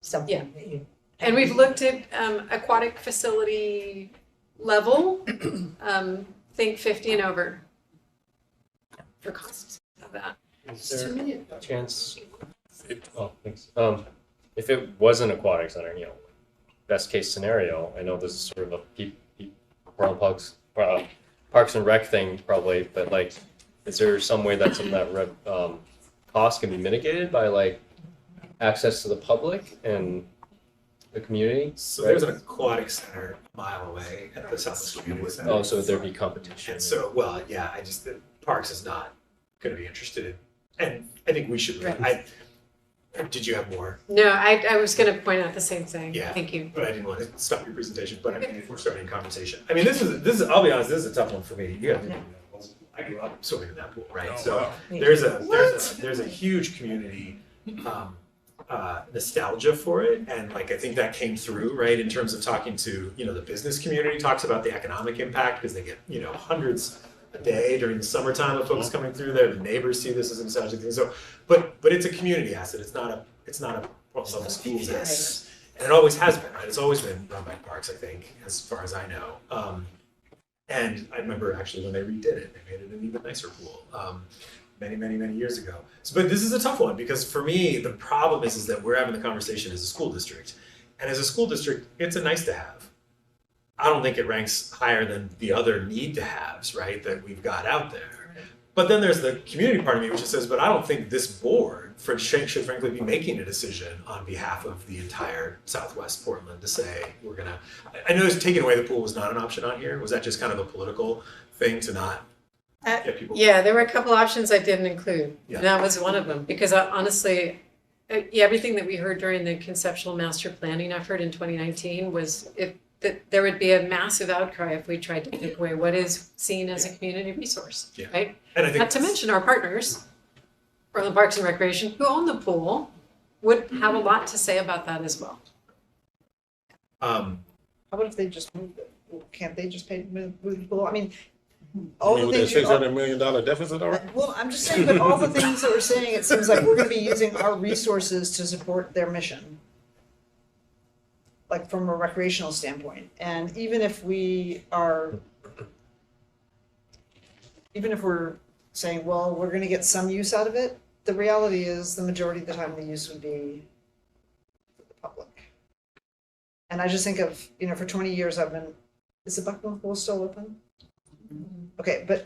something Yeah. that you. And we've looked at aquatic facility level, think 50 and over for costs of that. Is there a chance, thanks. If it was an aquatic center, best case scenario, I know this is sort of a Portland Parks and Rec thing probably, but is there some way that some of that cost can be mitigated by access to the public and the community? So there's an aquatic center a mile away at the Southwest Community Center. Oh, so there'd be competition. And so, well, yeah, the Parks is not going to be interested in, and I think we should. Did you have more? No, I was going to point out the same thing. Yeah. Thank you. But I didn't want to stop your presentation. But I mean, if we're starting a conversation, I mean, this is. I'll be honest, this is a tough one for me. I grew up swimming in that pool, right? Oh, So wow. there's a huge community nostalgia for it, and I think that came through, right, in terms of talking to the business community talks about the economic impact because they get hundreds a day during the summertime of folks coming through there. The neighbors see this as a nostalgic thing. So, but it's a community asset. It's not a Portland Schools asset, and it always has been, right? It's always been run by Parks, I think, as far as I know. And I remember actually when they redid it, they made it an even nicer pool. Many years ago. So, but this is a tough one because for me, the problem is that we're having the conversation as a school district. And as a school district, it's a nice to have. I don't think it ranks higher than the other need to haves, right, that we've got out there. But then there's the community part of me which just says, but I don't think this board should frankly be making a decision on behalf of the entire Southwest Portland to say we're gonna, I know taking away the pool was not an option on here. Was that just kind of a political thing to not get people? Yeah, there were a couple options I didn't include. Yeah. And that was one of them because honestly, everything that we heard during the conceptual master planning effort in 2019 was that there would be a massive outcry if we tried to take away what is seen as a community resource, Yeah. right? And I think Not to mention our partners, Portland Parks and Recreation, who own the pool, would have a lot to say about that as well. How about if they just moved it? Can't they just move the pool? I mean, You all mean the with that things. $600 million deficit already? Well, I'm just saying, but all the things that we're saying, it seems like we're gonna be using our resources to support their mission. Like from a recreational standpoint, and even if we're saying, well, we're gonna get some use out of it, the reality is the majority of the time the use would be for the public. And I just think of, for 20 years is the Buckman Pool still open? Okay, but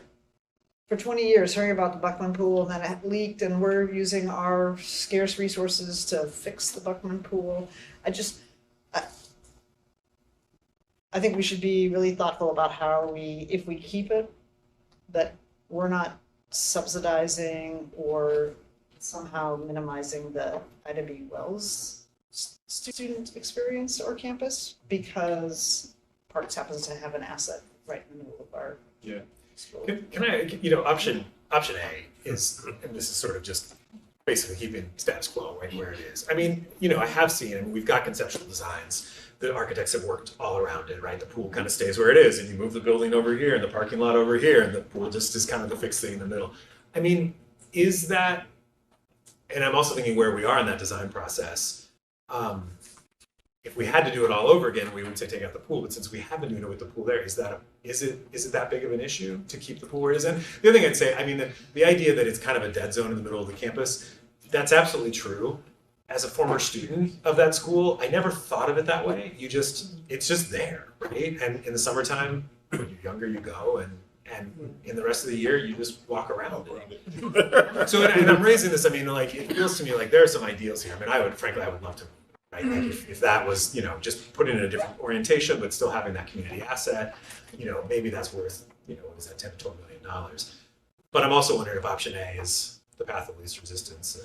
for 20 years, hearing about the Buckman Pool, and then it leaked, and we're using our scarce resources to fix the Buckman Pool. I think we should be really thoughtful about if we keep it, that we're not subsidizing or somehow minimizing the Ida B. Wells student experience or campus, because Parks happens to have an asset right in the middle of our school. Can I, option A is, and this is sort of just basically keeping status quo right where it is. I mean, I have seen, and we've got conceptual designs. The architects have worked all around it, right? The pool kind of stays where it is, and you move the building over here and the parking lot over here, and the pool just is kind of the fixed thing in the middle. I mean, is that, and I'm also thinking where we are in that design process. If we had to do it all over again, we would say take out the pool. But since we have been doing it with the pool there, is it that big of an issue to keep the pool where it is? And the other thing I'd say, I mean, the idea that it's kind of a dead zone in the middle of the campus, that's absolutely true. As a former student of that school, I never thought of it that way. It's just there, right? And in the summertime, when you're younger, you go, and in the rest of the year, you just walk around it. So, and I'm raising this, I mean, like, it feels to me like there are some ideals here. I mean, I would love to, right? Like if that was, just put it in a different orientation, but still having that community asset, maybe that's worth, what is that, $10 to $12 million. But I'm also wondering if option A is the path of least resistance.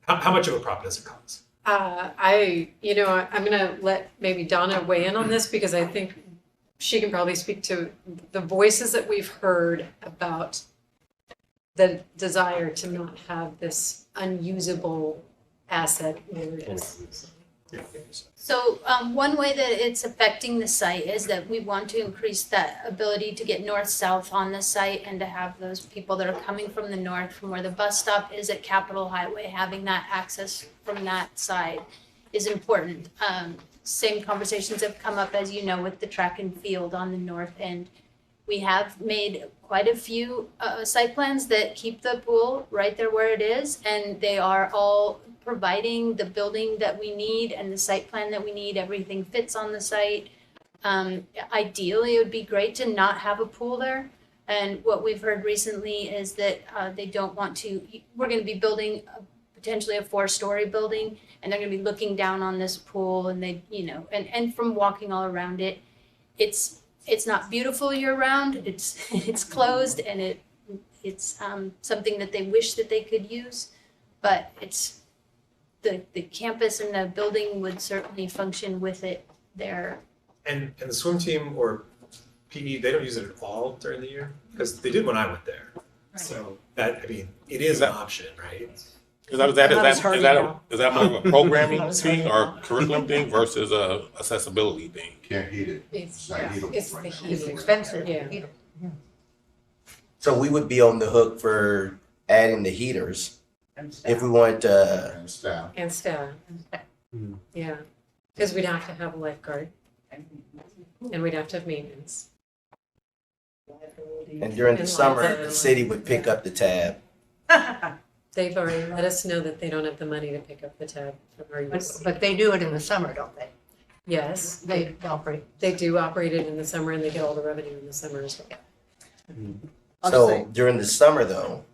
How much of a problem does it cause? I'm gonna let maybe Donna weigh in on this, because I think she can probably speak to the voices that we've heard about the desire to not have this unusable asset where it is. So one way that it's affecting the site is that we want to increase that ability to get north-south on the site, and to have those people that are coming from the north, from where the bus stop is at Capitol Highway, having that access from that side is important. Same conversations have come up, as you know, with the track and field on the north end. We have made quite a few site plans that keep the pool right there where it is, and they are all providing the building that we need and the site plan that we need. Everything fits on the site. Ideally, it would be great to not have a pool there. And what we've heard recently is that they don't want to. We're going to be building potentially a 4-story building, and they're going to be looking down on this pool, and they, and from walking all around it, it's not beautiful year round. It's closed, and it's something that they wish that they could use, but it's the campus and the building would certainly function with it there. And the swim team or PE, they don't use it at all during the year, because they did when I went there. Right. So that, I mean, it is an option, right? Is that more of a programming thing or curriculum thing versus a accessibility thing? Can't heat it. It's not heatable it's right the now. heat. It's expensive. Yeah. So we would be on the hook for adding the heaters if we wanted to. And staff. And staff. Yeah, because we'd have to have a lifeguard, and we'd have to have maintenance. And during the summer, the city would pick up the tab. They've already let us know that they don't have the money to pick up the tab from our use. But they do it in the summer, don't they? Yes, They operate. they do operate it in the summer, and they get all the revenue in the summer as well. So during the summer though,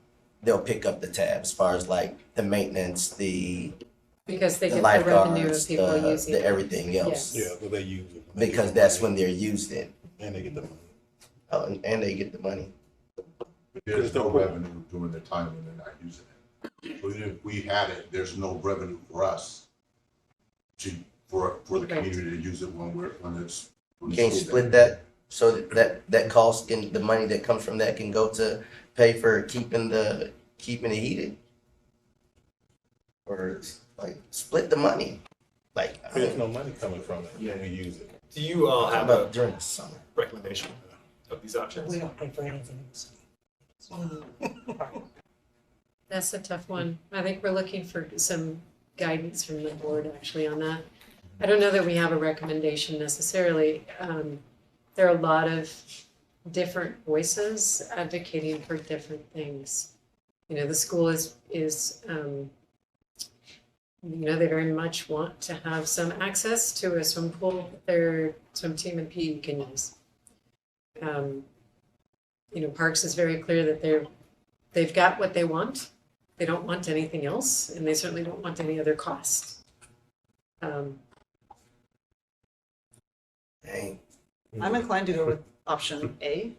they'll pick up the tab as far as like the maintenance, Because they the get the revenue of lifeguards, people using the it. everything else. Yes. but they use it. Because that's when they're used in. And they get the money. Oh, and they get the money. But there's no revenue during the time when they're not using it. So even if we had it, there's no revenue for us for the community to use it when it's. Can't split that so that cost and the money that comes from that can go to pay for keeping it heated? Or like split the money? Like There's no money coming from it when we use it. Do you all How have about a during the summer? recommendation of these options? We don't pay for anything. That's a tough one. I think we're looking for some guidance from the board actually on that. I don't know that we have a recommendation necessarily. There are a lot of different voices advocating for different things. You know, the school is they very much want to have some access to a swim pool that their swim team and PE can use. Parks is very clear that they've got what they want. They don't want anything else, and they certainly don't want any other cost. Dang. I'm inclined to go with option A.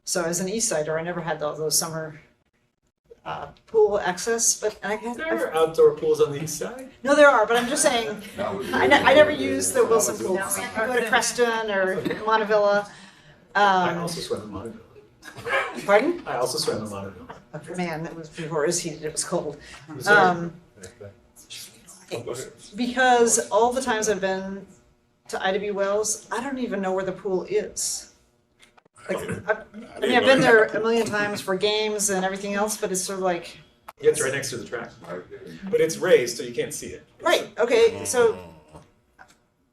So as an East Sider, I never had those summer pool access, but There are outdoor pools on the east side. no, there are. But I'm just saying, I never use the Wilson pool. I go to Creston or Montevilla. I also swim in Monteville. Pardon? I also swim in Monteville. Man, it was before it was heated. It was cold. Sorry. Because all the times I've been to IW Wells, I don't even know where the pool is. Like, I've been there a million times for games and everything else, but it's sort of like. Yeah, it's right next to the track. But it's raised, so you can't see it. Right, okay, so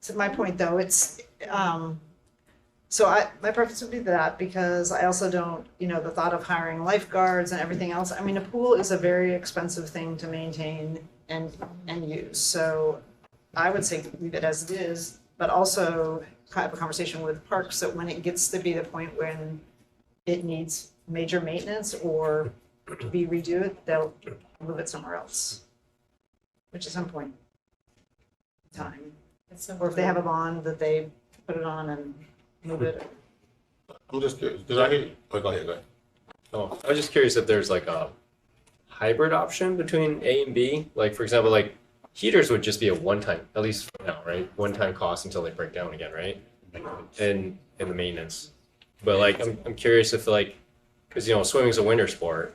to my point though, it's, my preference would be that because I also don't, the thought of hiring lifeguards and everything else. I mean, a pool is a very expensive thing to maintain and use. So I would say leave it as it is, but also have a conversation with parks that when it gets to be the point when it needs major maintenance or to be redo, they'll move it somewhere else, which at some point in time. Or if they have a bond that they put it on and move it. I'm just curious. Did I hear you? Oh, go ahead. Oh, I was just curious if there's like a hybrid option between A and B. Like for example, like heaters would just be a one-time, at least for now, right? One-time cost until they break down again, right? And the maintenance. But like I'm curious if like, because swimming's a winter sport,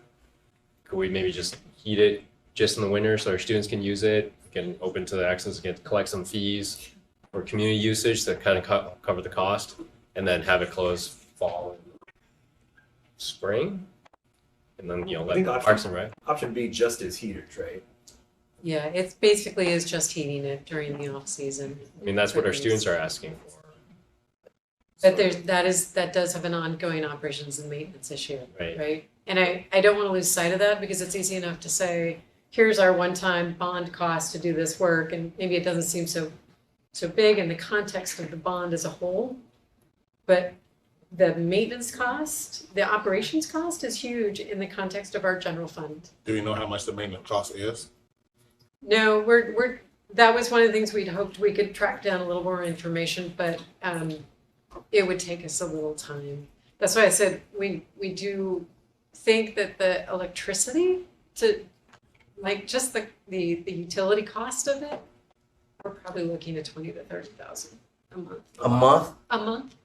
could we maybe just heat it just in the winter so our students can use it, can open to the access, collect some fees for community usage to kind of cover the cost, and then have it closed fall and spring, and then I think let Parks and Rec. Option B just is heaters, right? Yeah, it basically is just heating it during the off season. I mean, that's what our students are asking for. But that does have an ongoing operations and maintenance issue, Right. right? And I don't want to lose sight of that because it's easy enough to say, here's our one-time bond cost to do this work, and maybe it doesn't seem so big in the context of the bond as a whole. But the maintenance cost, the operations cost is huge in the context of our general fund. Do you know how much the maintenance cost is? No, that was one of the things we'd hoped we could track down a little more information, but it would take us a little time. That's why I said we do think that the electricity just the utility cost of it, we're probably looking at $20,000 to $30,000 a month. A month? A month.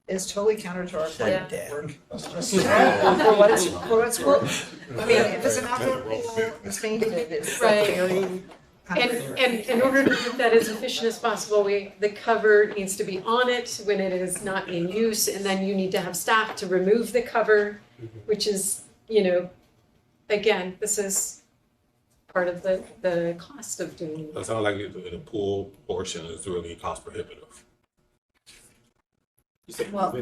It's totally counter to our Yeah. plan work. For what it's worth. I mean, if it's an outdoor pool, it's maintained, it's Right. fairly. And in order to make that as efficient as possible, the cover needs to be on it when it is not in use, and then you need to have staff to remove the cover, which is, again, this is part of the cost of doing it. It sounds like the pool portion is really cost prohibitive. Well,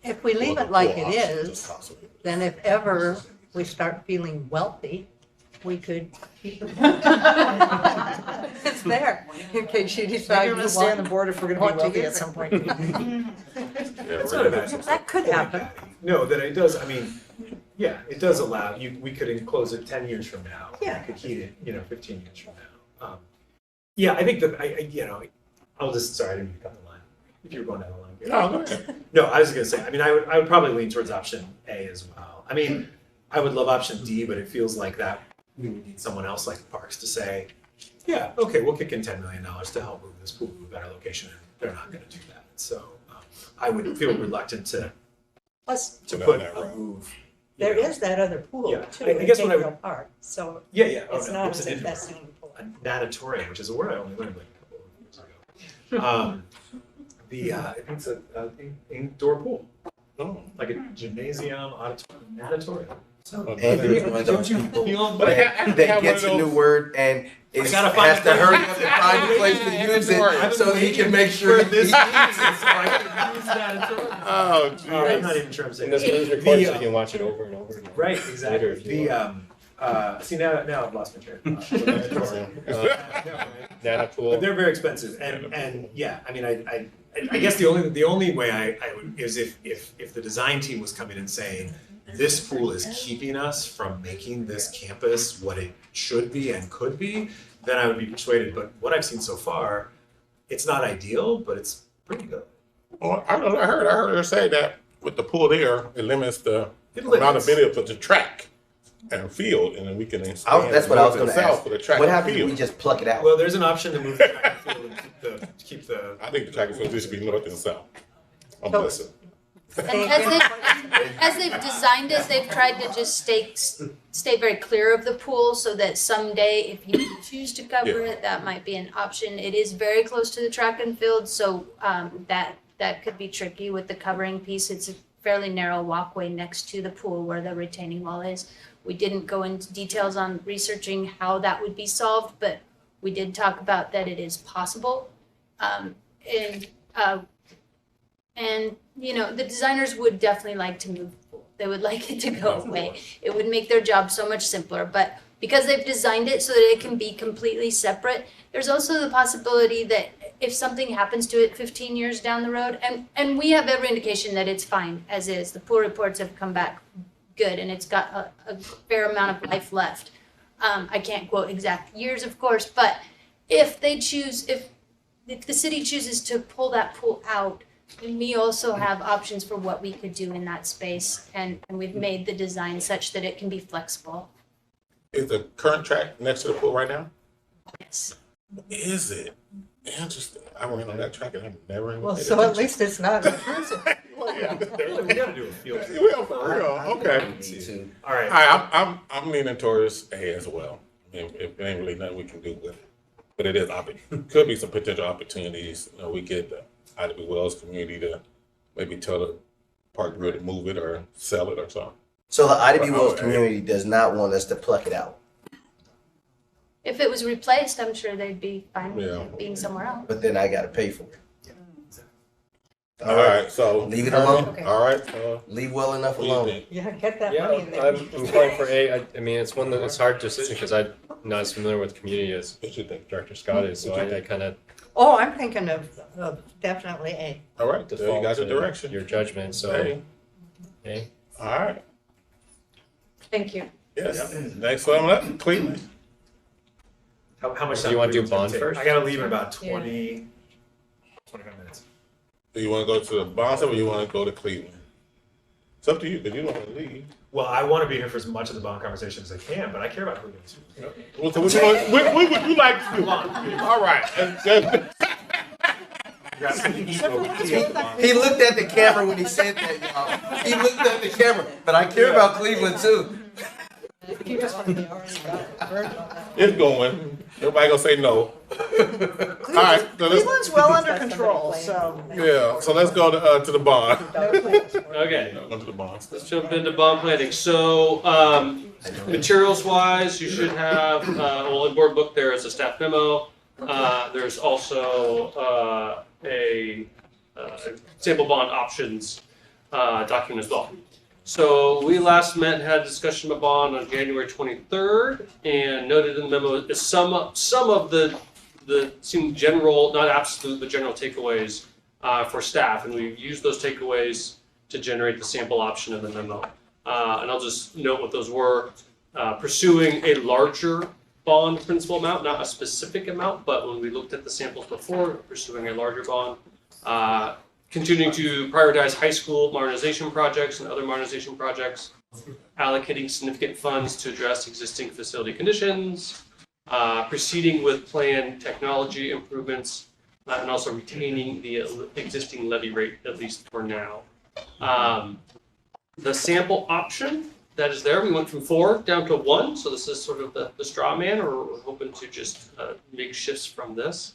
if we leave it like it is, then if ever we start feeling wealthy, we could keep it. It's there, in case you decide Maybe you I'm gonna stay on the want. board if we're gonna want be to wealthy use at it. some point. It's not a bad That could happen. No, that it does. I mean, yeah, it does allow you. We could enclose it 10 years from now. Yeah. We could heat it, 15 years from now. Yeah, I think that I'll just. Sorry, I didn't mean to cut the line. If you were going down the line. No, go ahead. No, I was going to say. I mean, I would probably lean towards option A as well. I mean, I would love option D, but it feels like that we would need someone else like the Parks to say, yeah, okay, we'll kick in $10 million to help move this pool to a better location, and they're not going to do that. So I would feel reluctant to Plus, put a move. there is that other pool Yeah, too, I in guess when I Gabriel would- Park, so Yeah. Oh, it's no, not it's as an if indoor that's the only pool. a natatorium, which is a word I only learned like a couple of years ago. It's an indoor pool, Oh. like a gymnasium, auditorium. And there's one of those people But that gets a new word and I gotta find has a to place. hurry up and find a place to use it so that he can make sure For he this uses season, so I can use that auditorium. Oh, I'm geez. not even sure I'm saying And this this. was recorded so The, you can watch it over and over again. Right, Later exactly. if you want. See now I've lost my train of thought. Nana But pool. they're very expensive, and yeah, I mean, I guess the only way I would is if the design team was coming and saying, this pool is keeping us from making this campus what it should be and could be, then I would be persuaded. But what I've seen so far, it's not ideal, but it's pretty good. Well, I don't know. I heard her say that with the pool there, it limits the It amount of limits. video for the track and field, and then we can expand. That's what I was north going and to south ask. for the track What and happens if field. we just pluck it out? Well, there's an option to move the track and field and keep the. I think the track and field should be north and south. I'm blessed. And as they've designed it, they've tried to just stay very clear of the pool so that someday, if you choose to cover it, that might be an option. It is very close to the track and field, so that could be tricky with the covering piece. It's a fairly narrow walkway next to the pool where the retaining wall is. We didn't go into details on researching how that would be solved, but we did talk about that it is possible. And you know, the designers would definitely like to move the pool. They would like it to go away. It would make their job so much simpler, but because they've designed it so that it can be completely separate, there's also the possibility that if something happens to it 15 years down the road, and we have every indication that it's fine as is. The pool reports have come back good and it's got a fair amount of life left. I can't quote exact years, of course, but if the city chooses to pull that pool out, and we also have options for what we could do in that space, and we've made the design such that it can be flexible. Is the current track next to the pool right now? Yes. Is it? Interesting. I ran on that track and I've never even Well, paid so at attention. least it's not intrusive. Well, yeah. We gotta do a field. Well, for real. Okay. Me too. All right. I'm leaning towards A as well. I mean, if there ain't really nothing we can do with it, but it is could be some potential opportunities. You know, we get the IW Wells community to maybe tell the park grid to move it or sell it or something. So the IW Wells community does not want us to pluck it out, If it was replaced, I'm sure they'd be fine with Yeah. it being somewhere else. but then I got to pay for it. All right, so Leave it alone. Okay. all right. Leave well enough What do you alone. think? Yeah, get that Yeah, money in there. I'm inclined for A. I mean, it's one that it's hard decision because I'm not as familiar with the community as What you think? Director Scott is, so I kind of Oh, I'm thinking of definitely A. All right, there you default got your to direction. your judgment. So, Hey. A. All right. Thank you. Yes. Next one up, Cleveland. How much Do time you wanna do it's gonna bond take? first? I gotta leave in about 25 minutes. Do you want to go to the Boston or you want to go to Cleveland? It's up to you, because you don't want to leave. Well, I want to be here for as much of the bond conversation as I can, but I care about Cleveland too. Well, so what would you like to do? All right. He looked at the camera when he said that, y'all. He looked at the camera, but I care about Cleveland too. If you just want to be already got it. It's going. Everybody gonna say no. All right. So let's, Cleveland's well under control, so. yeah. So let's go to the bond. Okay. Go to the bond. Let's jump into bond planning. So, materials wise, you should have, well, in board book, there is a staff memo. There's also a sample bond options document as well. So we last met and had a discussion of bond on January 23rd, and noted in the memo is some of the some general, not absolute, but general takeaways for staff, and we've used those takeaways to generate the sample option in the memo. And I'll just note what those were. Pursuing a larger bond principal amount, not a specific amount, but when we looked at the samples before, pursuing a larger bond. Continuing to prioritize high school modernization projects and other modernization projects, allocating significant funds to address existing facility conditions, proceeding with planned technology improvements, and also retaining the existing levy rate, at least for now. The sample option that is there, we went from 4 down to 1, so this is sort of the straw man, or we're hoping to just make shifts from this.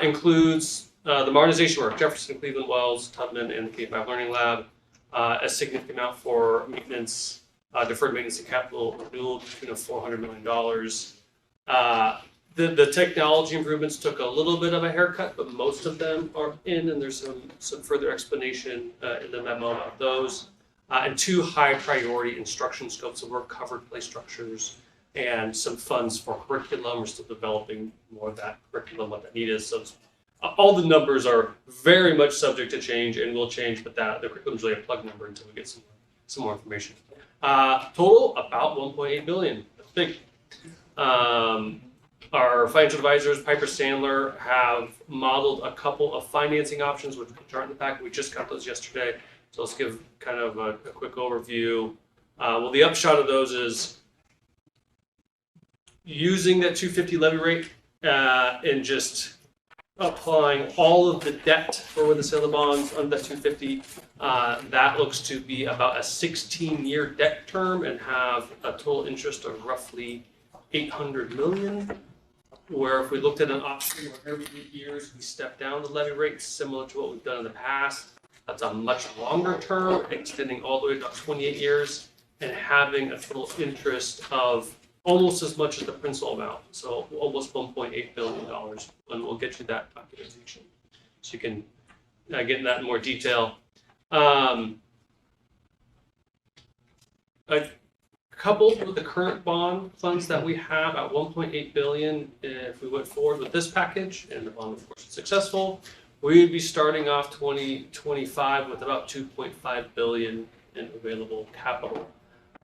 Includes The modernization work, Jefferson, Cleveland, Wells, Tubman, and the K5 Learning Lab, a significant amount for maintenance, deferred maintenance and capital renewal to the tune of $400 million. The technology improvements took a little bit of a haircut, but most of them are in, and there's some further explanation in the memo of those. And 2 high priority instruction scopes of work, covered play structures, and some funds for curriculum. We're still developing more of that curriculum, what that need is. So all the numbers are very much subject to change and will change, but the curriculum is really a plug number until we get some more information. Total about 1.8 billion. That's big. Our financial advisors, Piper Sandler, have modeled a couple of financing options, which aren't in the packet. We just got those yesterday. So let's give kind of a quick overview. Well, the upshot of those is using that 250 levy rate and just applying all of the debt for the sale of bonds under that 250. That looks to be about a 16-year debt term and have a total interest of roughly 800 million. Where if we looked at an option where every 8 years we step down the levy rate, similar to what we've done in the past, that's a much longer term, extending all the way to about 28 years and having a total interest of almost as much as the principal amount. So almost $1.8 billion. And we'll get you that documentation. So you can get in that in more detail. Coupled with the current bond funds that we have at 1.8 billion, if we went forward with this package and the bond, of course, is successful, we would be starting off 2025 with about 2.5 billion in available capital.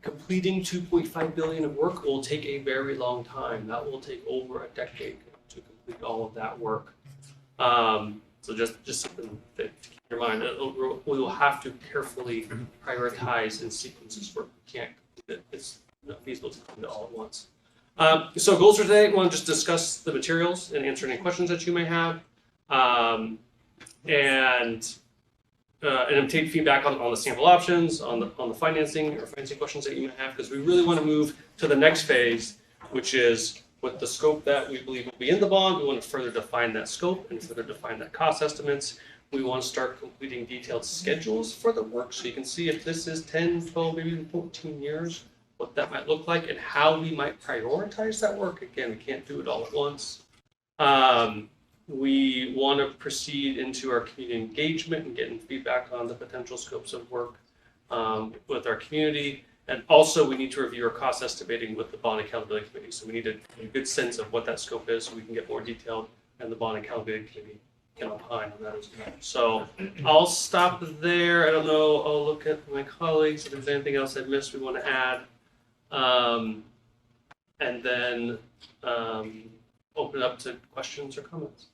Completing 2.5 billion of work will take a very long time. That will take over a decade to complete all of that work. So just something to keep in mind. We will have to carefully prioritize and sequence this work. We can't. It's not feasible to do it all at once. So goals for today, I want to just discuss the materials and answer any questions that you may have. And take feedback on the sample options, on the financing or financing questions that you may have, because we really want to move to the next phase, which is with the scope that we believe will be in the bond. We want to further define that scope and further define that cost estimates. We want to start completing detailed schedules for the work so you can see if this is 10, 12, maybe even 14 years, what that might look like and how we might prioritize that work. Again, we can't do it all at once. We want to proceed into our community engagement and getting feedback on the potential scopes of work with our community. And also we need to review our cost estimating with the Bond Accountability Committee. So we need a good sense of what that scope is so we can get more detailed and the Bond Accountability Committee can opine on that as well. So I'll stop there. I don't know, I'll look at my colleagues if there's anything else I missed we want to add. And then open it up to questions or comments.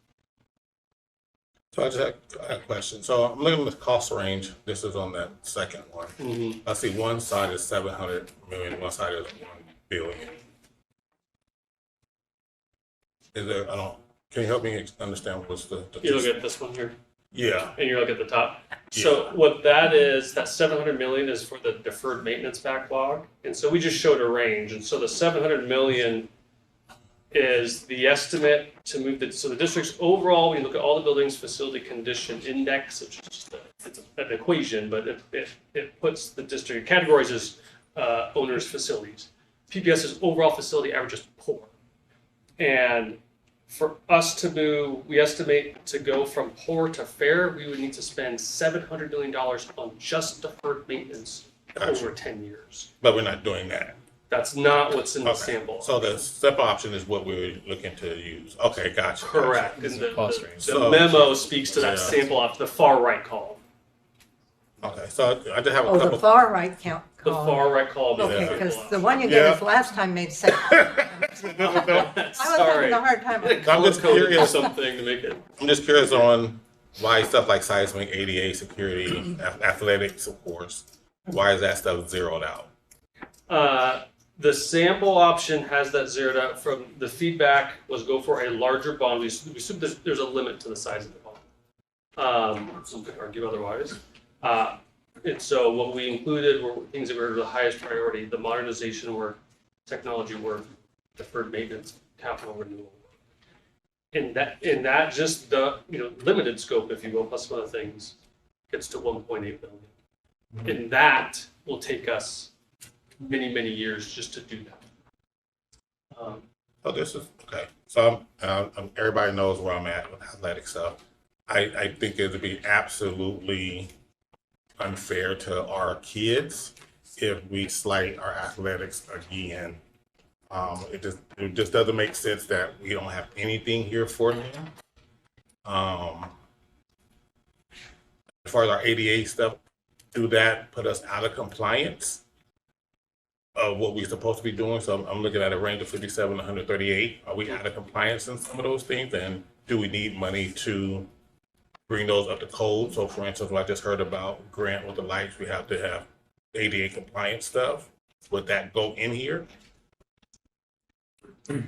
So I just have a question. So I'm looking at the cost range. This is on that second one. Mm-hmm. I see one side is 700 million, one side is 1 billion. Is there, can you help me understand what's the You look at this one here. Yeah. And you look at the top. So what that is, that 700 million is for the deferred maintenance backlog. And so we just showed a range. And so the 700 million is the estimate to move so the district's overall, when you look at all the buildings facility condition index, it's just it's an equation, but it puts the district categories as owners facilities. PPS's overall facility average is poor. And for us to move, we estimate to go from poor to fair, we would need to spend $700 million on just deferred maintenance over 10 years. But we're not doing that. That's not what's in the sample. So the step option is what we're looking to use. Okay, gotcha. Correct. Gotcha. And the memo speaks to that sample off the far right column. Okay, so I just have a Oh, couple. the far right count. The far right column. Okay, because the one you gave us last time made sense. I was having a hard time. I'm just curious. Something to make it. I'm just curious on why stuff like seismic, ADA, security, athletics, of course. Why is that stuff zeroed out? The sample option has that zeroed out. From the feedback was go for a larger bond. We assume there's a limit to the size of the bond. Some could argue otherwise. And so what we included were things that were the highest priority: the modernization work, technology work, deferred maintenance, capital renewal. in that just the, limited scope, if you will, plus some other things, gets to 1.8 billion. And that will take us many, many years just to do that. Oh, this is okay. So everybody knows where I'm at with athletic stuff. I think it would be absolutely unfair to our kids if we slight our athletics again. It just doesn't make sense that we don't have anything here for them. As far as our ADA stuff, do that put us out of compliance of what we're supposed to be doing? So I'm looking at a range of 57 to 138. Are we out of compliance in some of those things? And do we need money to bring those up to code? So for instance, what I just heard about Grant with the lights, we have to have ADA compliance stuff. Would that go in here?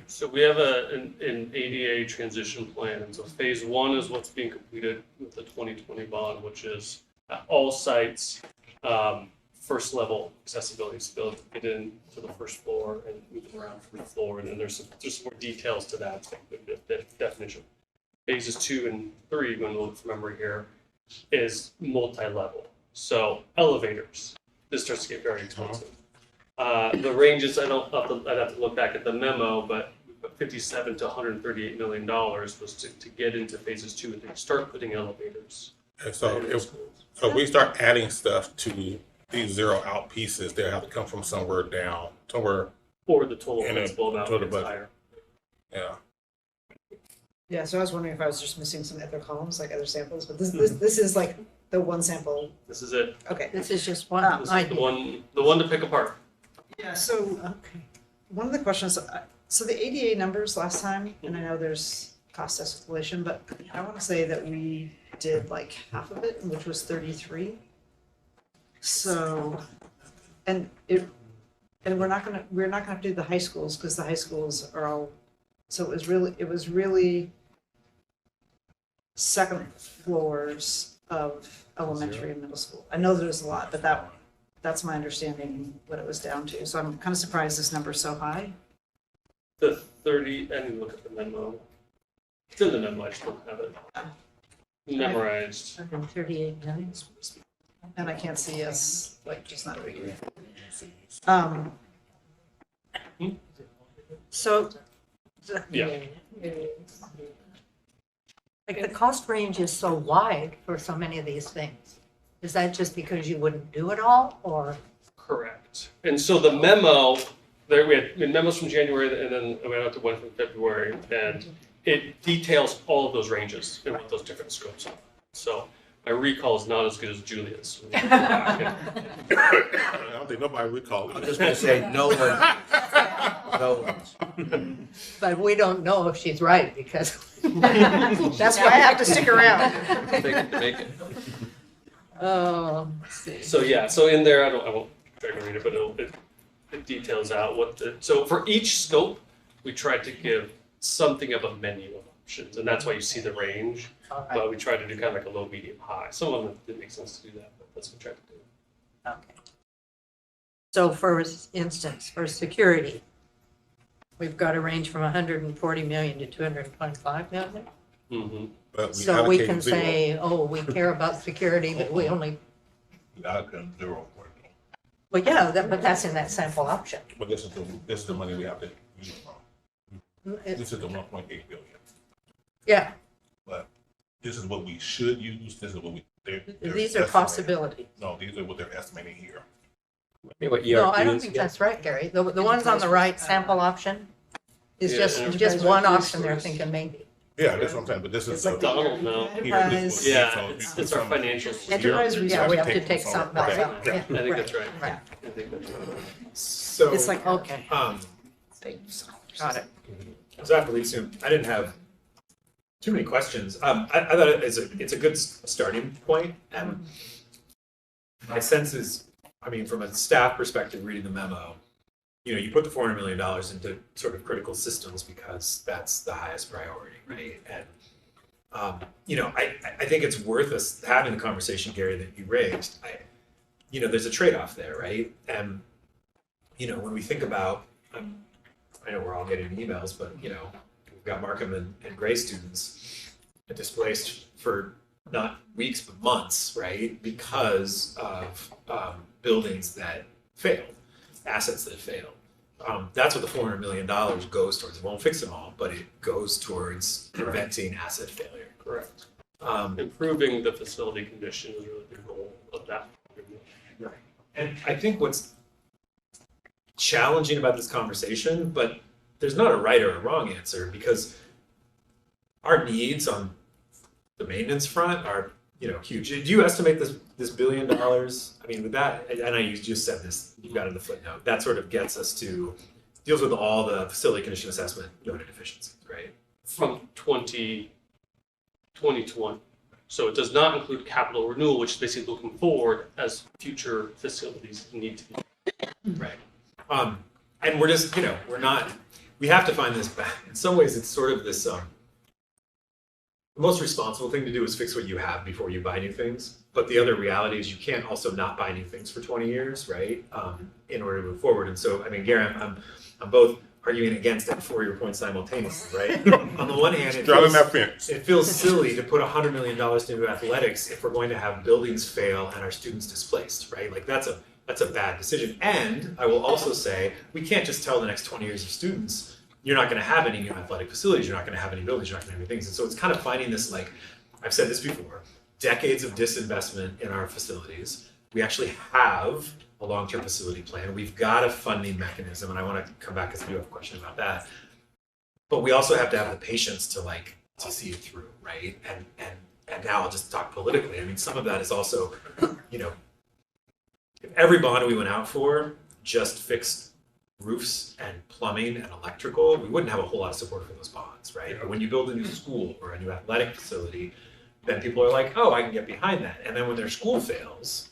So we have an ADA transition plan. And so phase one is what's being completed with the 2020 bond, which is at all sites, first level accessibility, to be able to get in to the first floor and move around from the floor. And then there's some more details to that definition. Phases 2 and 3, going to look from memory here, is multi-level. So elevators, this starts to get very expensive. The ranges, I'd have to look back at the memo, but 57 to 138 million dollars was to get into phases 2 and 3, start putting elevators. And so if we start adding stuff to these zero out pieces, they have to come from somewhere down, somewhere. Or the total principal amount total gets budget. higher. Yeah. Yeah, so I was wondering if I was just missing some other columns, like other samples, but this is like the one sample. This is it. Okay. This is just one This is idea. the one to pick apart. Yeah, so, okay. One of the questions, so the ADA numbers last time, and I know there's cost escalation, but I want to say that we did like half of it, which was 33. So, and we're not gonna do the high schools because the high schools are all, so it was really second floors of elementary and middle school. I know there's a lot, but that's my understanding what it was down to. So I'm kind of surprised this number's so high. The 30, I didn't look at the memo. It's in the memo, I just don't have it memorized. 138 million. And I can't see us, like, just not doing it. So, Yeah. like the cost range is so wide for so many of these things. Is that just because you wouldn't do it all, or? Correct. And so the memo, there we had memos from January, and then we went out to one from February, and it details all of those ranges and what those different scopes are. So my recall is not as good as Julia's. I don't think nobody recalls it. I'm just gonna say, no one. No one. But we don't know if she's right because. That's why I have to stick around. Make it. Oh, So yeah, so in there, I won't try to read it, but it details out so for each scope, we tried to give something of a menu of options, and that's why you see the range. all right, But we tried to do kind of like a low, medium, high. Some of them didn't make sense to do that, but that's what we tried to do. okay. So for instance, for security, we've got a range from 140 million to 225 million. Mm-hmm. But So we allocate can zero. say, oh, we care about security, but we only, We allocate zero for it. well, yeah, but that's in that sample option. But this is the money we have to use from. This is the 1.8 billion. Yeah, But this is what we should use. This is what they're these are estimating. possibilities. No, these are what they're estimating here. What No, ERP I don't is think again? that's right, Gary. The ones on the right, sample option, is Yeah, just enterprise one resource. option they're thinking maybe. Yeah, that's what I'm saying. But this is It's like the, Donald, no. here, this is what- Yeah, so it's our financials. Enterprise Yeah, we have to Take take some something out. else out. Yeah. I think that's right. Right. I think that's right. So, It's like, Okay, got it. so I have to leave soon. I didn't have too many questions. I thought it's a good starting point. My sense is, I mean, from a staff perspective, reading the memo, you put the $400 million into sort of critical systems because that's the highest priority, right? And I think it's worth us having the conversation, Gary, that you raised. There's a trade-off there, right? And when we think about, I know we're all getting emails, but we've got Markham and Gray students displaced for not weeks but months, right? Because of buildings that failed, assets that failed. That's what the $400 million goes towards. It won't fix them all, but it goes towards preventing asset failure. Correct. Improving the facility condition is really the goal of that. Right. And I think what's challenging about this conversation, but there's not a right or a wrong answer, because our needs on the maintenance front are, huge. Do you estimate this $1 billion? I mean, with that, and you just said this, you've got in the footnote, that sort of gets us to, deals with all the facility condition assessment noted deficiencies, right? From 2021. So it does not include capital renewal, which is basically looking forward as future facilities need to be. Right. And we're just, we have to find this back. In some ways, it's sort of this, the most responsible thing to do is fix what you have before you buy new things. But the other reality is you can't also not buy new things for 20 years, right? In order to move forward. And so, I mean, Gary, I'm both arguing against and for your point simultaneously, right? On the one hand, it feels silly to put $100 million into athletics if we're going to have buildings fail and our students displaced, right? Like that's a bad decision. And I will also say, we can't just tell the next 20 years of students, you're not going to have any new athletic facilities, you're not going to have any buildings, you're not going to have any things. And so it's kind of finding this, like, I've said this before, decades of disinvestment in our facilities. We actually have a long-term facility plan. We've got a funding mechanism, and I want to come back because I do have a question about that. But we also have to have the patience to see it through, right? And now I'll just talk politically. I mean, some of that is also, if every bond we went out for just fixed roofs and plumbing and electrical, we wouldn't have a whole lot of support for those bonds, right? But when you build a new school or a new athletic facility, then people are like, oh, I can get behind that. And then when their school fails,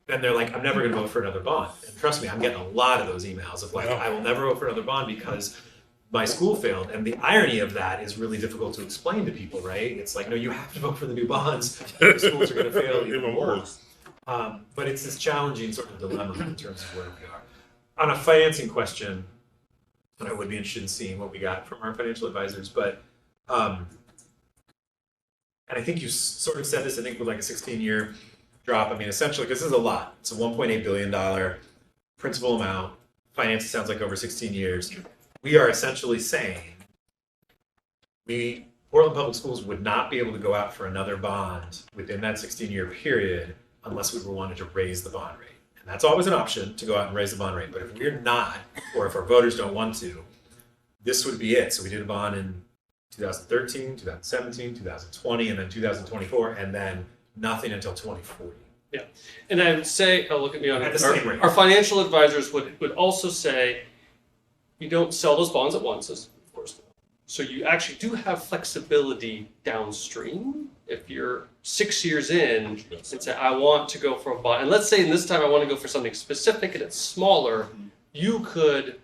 then they're like, I'm never going to vote for another bond. And trust me, I'm getting a lot of those emails of like, I will never vote for another bond because my school failed. And the irony of that is really difficult to explain to people, right? It's like, no, you have to vote for the new bonds. The schools are going to fail even more. But it's this challenging sort of dilemma in terms of where we are. On a financing question, and I would be interested in seeing what we got from our financial advisors, but and I think you sort of said this, I think with like a 16-year drop. I mean, essentially, because this is a lot. It's a $1.8 billion principal amount. Finance sounds like over 16 years. We are essentially saying Portland Public Schools would not be able to go out for another bond within that 16-year period unless we wanted to raise the bond rate. And that's always an option to go out and raise the bond rate. But if we're not, or if our voters don't want to, this would be it. So we did a bond in 2013, 2017, 2020, and then 2024, and then nothing until 2040. Yeah, and I would say, look at me on At it. the same rate. Our financial advisors would also say, you don't sell those bonds at once, of course. So you actually do have flexibility downstream. If you're 6 years in and say, I want to go for a bond, and let's say in this time I want to go for something specific and it's smaller, you could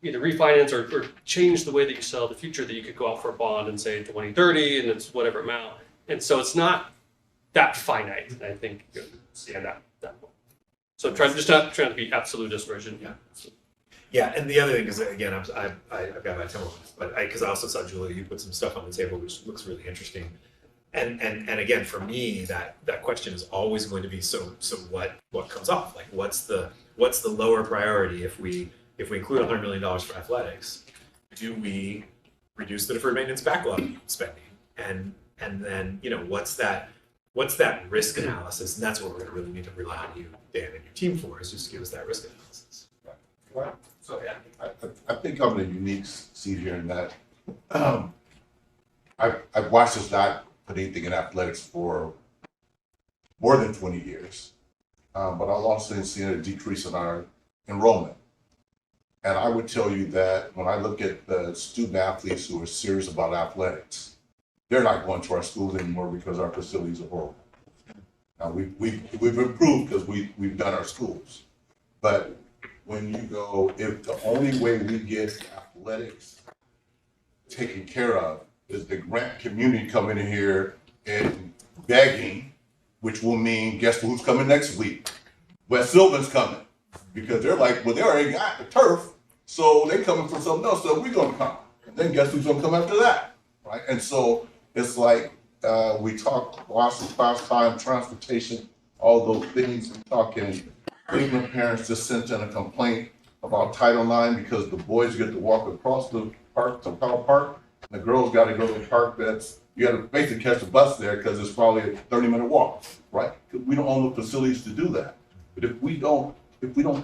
either refinance or change the way that you sell the future, that you could go out for a bond and say 2030 and it's whatever amount. And so it's not that finite, I think you understand that point. So I'm not trying to be absolutist version. Yeah. Yeah, and the other thing is, again, I've got my tone on this, but because I also saw, Julia, you put some stuff on the table which looks really interesting. And again, for me, that question is always going to be, so what comes off? Like, what's the lower priority if we include $100 million for athletics? Do we reduce the deferred maintenance backlog spending? And then, what's that risk analysis? And that's what we're going to really need to rely on you, Dan, and your team for, is just to give us that risk analysis. Right. So yeah. I think I'm in a unique seat here in that I've watched us not put anything in athletics for more than 20 years, but I've also seen a decrease in our enrollment. And I would tell you that when I look at the student athletes who are serious about athletics, they're not going to our schools anymore because our facilities are horrible. Now we've improved because we've done our schools, but when you go, if the only way we get athletics taken care of is the grant community coming in here and begging, which will mean, guess who's coming next week? West Sylvan's coming, because they're like, well, they already got the turf, so they coming for something else, so we're gonna come. And then guess who's gonna come after that, right? And so it's like, we talk lots of class time, transportation, all those things. We talking, Cleveland parents just sent in a complaint about Title IX because the boys get to walk across the park to Powell Park, and the girls gotta go to the park that's, you gotta basically catch the bus there because it's probably a 30-minute walk, right? 'Cause we don't own the facilities to do that. But if we don't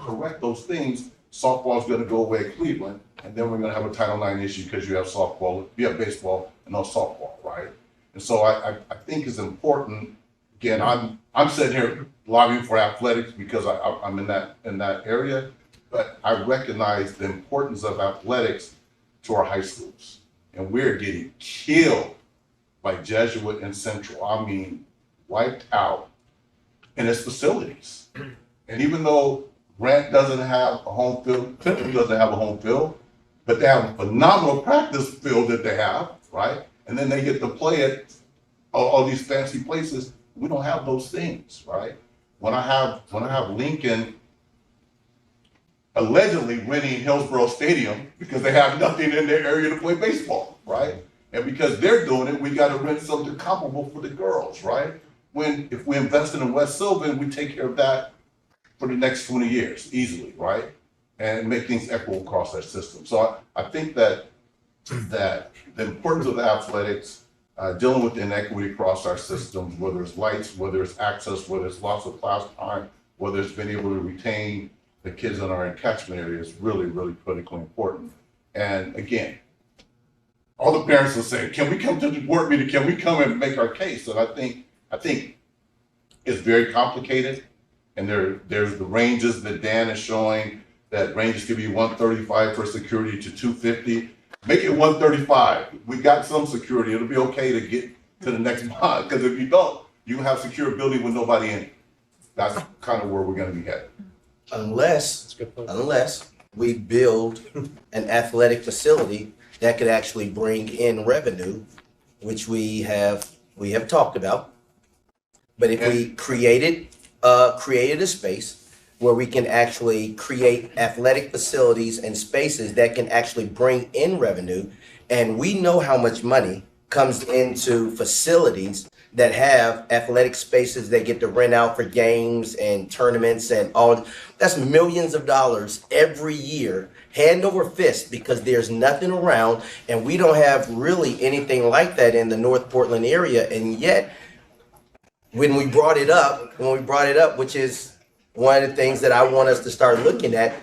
correct those things, softball's gonna go away at Cleveland, and then we're gonna have a Title IX issue because you have softball, you have baseball and no softball, right? And so I think it's important, again, I'm sitting here lobbying for athletics because I'm in that area, but I recognize the importance of athletics to our high schools. And we're getting killed by Jesuit and Central. I mean, wiped out in its facilities. And even though Grant doesn't have a home field, Clinton doesn't have a home field, but they have a phenomenal practice field that they have, right? And then they get to play at all these fancy places. We don't have those things, right? When I have Lincoln allegedly winning Hillsborough Stadium because they have nothing in their area to play baseball, right? And because they're doing it, we got to rent something comparable for the girls, right? If we invest in West Sylvan, we take care of that for the next 20 years easily, right? And make things equitable across that system. So I think that the importance of the athletics, dealing with the inequity across our systems, whether it's lights, whether it's access, whether it's lots of class time, whether it's being able to retain the kids in our catchment area is really, really critically important. And again, all the parents will say, can we come to the board meeting? Can we come and make our case? And I think it's very complicated. And there's the ranges that Dan is showing, that ranges could be 135 for security to 250. Make it 135. We got some security. It'll be okay to get to the next bond. Because if you don't, you can have secure building with nobody in it. That's kind of where we're going to be headed. Unless we build an athletic facility that could actually bring in revenue, which we have talked about. But if we created a space where we can actually create athletic facilities and spaces that can actually bring in revenue, and we know how much money comes into facilities that have athletic spaces they get to rent out for games and tournaments and all. That's millions of dollars every year, hand over fist, because there's nothing around and we don't have really anything like that in the North Portland area. And yet, when we brought it up, which is one of the things that I want us to start looking at,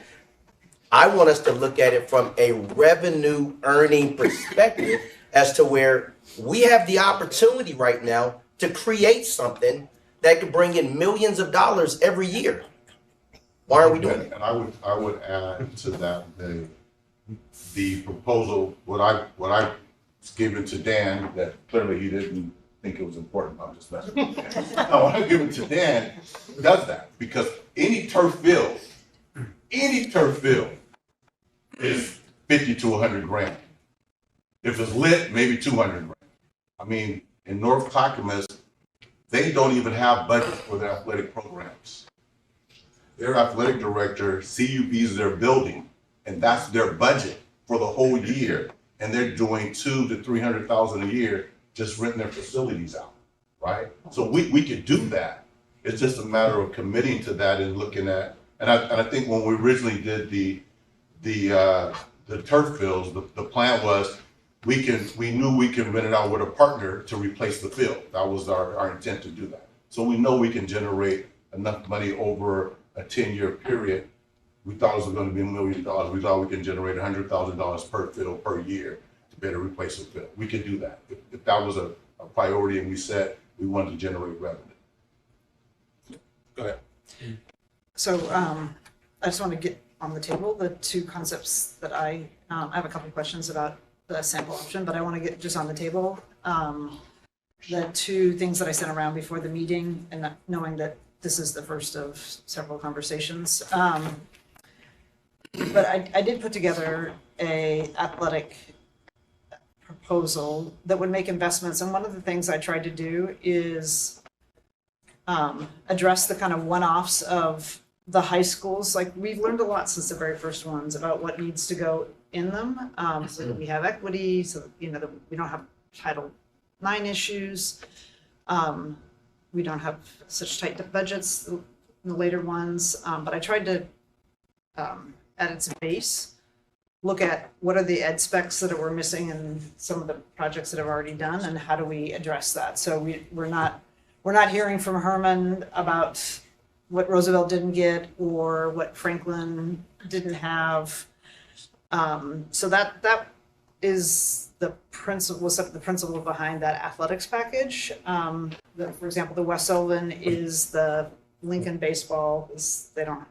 I want us to look at it from a revenue earning perspective as to where we have the opportunity right now to create something that could bring in millions of dollars every year. Why are we doing it? And I would add to that the proposal, what I given to Dan, that clearly he didn't think it was important. I'm just messing with Dan. What I given to Dan does that, because any turf field is 50 to 100 grand. If it's lit, maybe 200 grand. I mean, in North Clackamas, they don't even have budget for their athletic programs. Their athletic director CUBs their building, and that's their budget for the whole year. And they're doing $200,000 to $300,000 a year just renting their facilities out, right? So we could do that. It's just a matter of committing to that and looking at. And I think when we originally did the turf fields, the plan was we knew we can rent it out with a partner to replace the field. That was our intent to do that. So we know we can generate enough money over a 10-year period. We thought it was going to be $1 million. We thought we can generate $100,000 per field per year to better replace the field. We could do that if that was a priority, and we said we wanted to generate revenue. Go ahead. So I just want to get on the table the two concepts that I have a couple of questions about the sample option, but I want to get just on the table the two things that I sent around before the meeting, and knowing that this is the first of several conversations. But I did put together a athletic proposal that would make investments, and one of the things I tried to do is address the kind of one-offs of the high schools. Like, we've learned a lot since the very first ones about what needs to go in them, so that we have equity, so that, you know, that we don't have Title IX issues. We don't have such tight budgets in the later ones, but I tried to, at its base, look at what are the ed specs that we're missing in some of the projects that I've already done, and how do we address that? So we're not hearing from Herman about what Roosevelt didn't get or what Franklin didn't have. So that is the principle behind that athletics package. For example, the West Sullivan is the Lincoln baseball they don't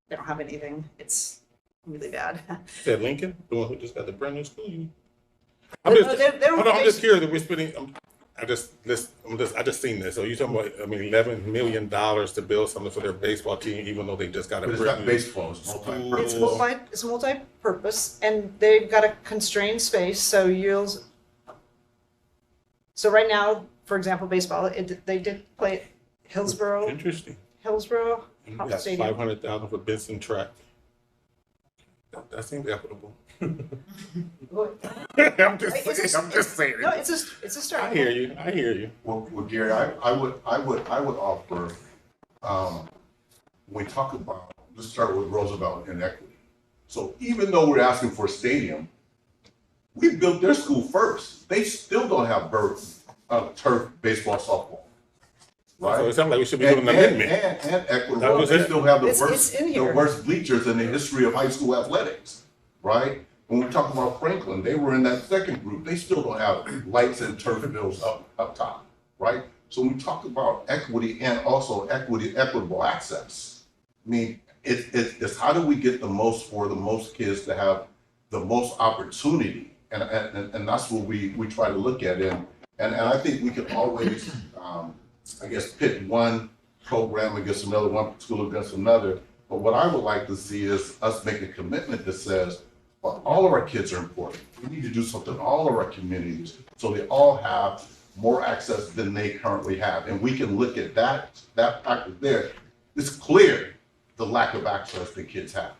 have anything. It's really bad. Said Lincoln, the one who just got the brand new school. They don't I'm just curious if we're spending. I just seen this. So you talking about? I mean, $11 million to build something for their baseball team, even though they just got a But it's brand not new baseball, it's multi-purpose. It's multi-purpose, and they've got a constrained space. So right now, for example, baseball. They did play at Hillsborough. Interesting. Hillsborough That's Stadium. $500,000 for Benson track. That seems equitable. I'm just saying. No, it's a start. I hear you. Well, Gary, I would offer, when we talk about, let's start with Roosevelt and equity. So even though we're asking for a stadium, we built their school first. They still don't have turf, baseball, softball. Right? So it sounds like we should be doing an amendment. And equitable, That was they it? still have It's in here. the worst bleachers in the history of high school athletics, right? When we talk about Franklin, they were in that second group. They still don't have lights and turf fields up top, right? So when we talk about equity and also equitable access, I mean, it's how do we get the most for the most kids to have the most opportunity, and that's what we try to look at, and I think we can always, I guess, pit one program against another, one school against another. But what I would like to see is us make a commitment that says, well, all of our kids are important. We need to do something in all of our communities so they all have more access than they currently have. And we can look at that factor there. It's clear the lack of access that kids have.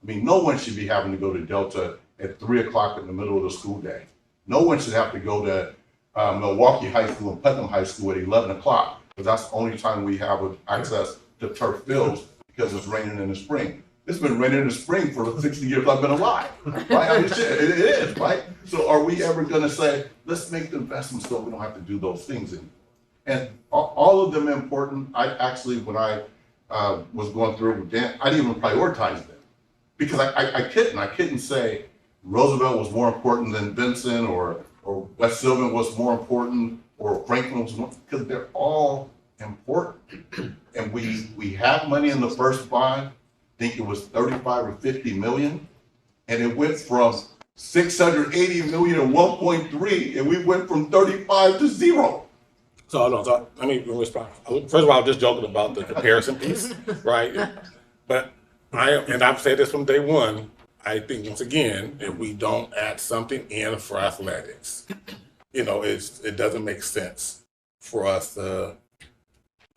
I mean, no one should be having to go to Delta at 3 o'clock in the middle of the school day. No one should have to go to Milwaukee High School and Putnam High School at 11 o'clock, because that's the only time we have access to turf fields because it's raining in the spring. It's been raining in the spring for the 60 years I've been alive, right? I mean, shit, it is, right? So are we ever gonna say, let's make the investments so we don't have to do those things anymore? And all of them important. I actually, when I was going through with Dan, I didn't even prioritize them because I couldn't say Roosevelt was more important than Benson or West Sylvan was more important or Franklin was more, because they're all important. And we have money in the first bond. I think it was 35 or 50 million, and it went from 680 million to 1.3, and we went from 35 to 0. So let me respond. First of all, I'm just joking about the comparison piece, right? But I've said this from day one. I think once again, if we don't add something in for athletics, it doesn't make sense for us to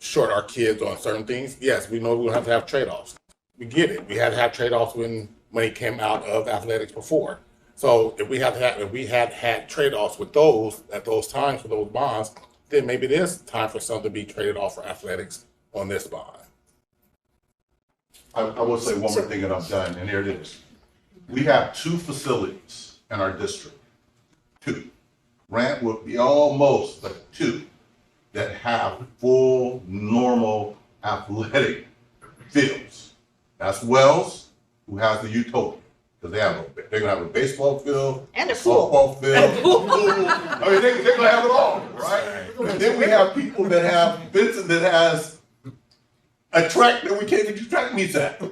short our kids on certain things. Yes, we know we'll have to have trade-offs. We get it. We had to have trade-offs when money came out of athletics before. So if we had had trade-offs with those at those times for those bonds, then maybe it is time for something to be traded off for athletics on this bond. I will say one more thing and I'm done, and here it is. We have 2 facilities in our district. 2. Grant would be almost, but 2 that have full, normal athletic fields. That's Wells, who has the Utopia, because they're gonna have a baseball field, And a pool. softball field. I mean, they're gonna have it all, right? And then we have people that have Benson that has a track that we can't even do track meets at.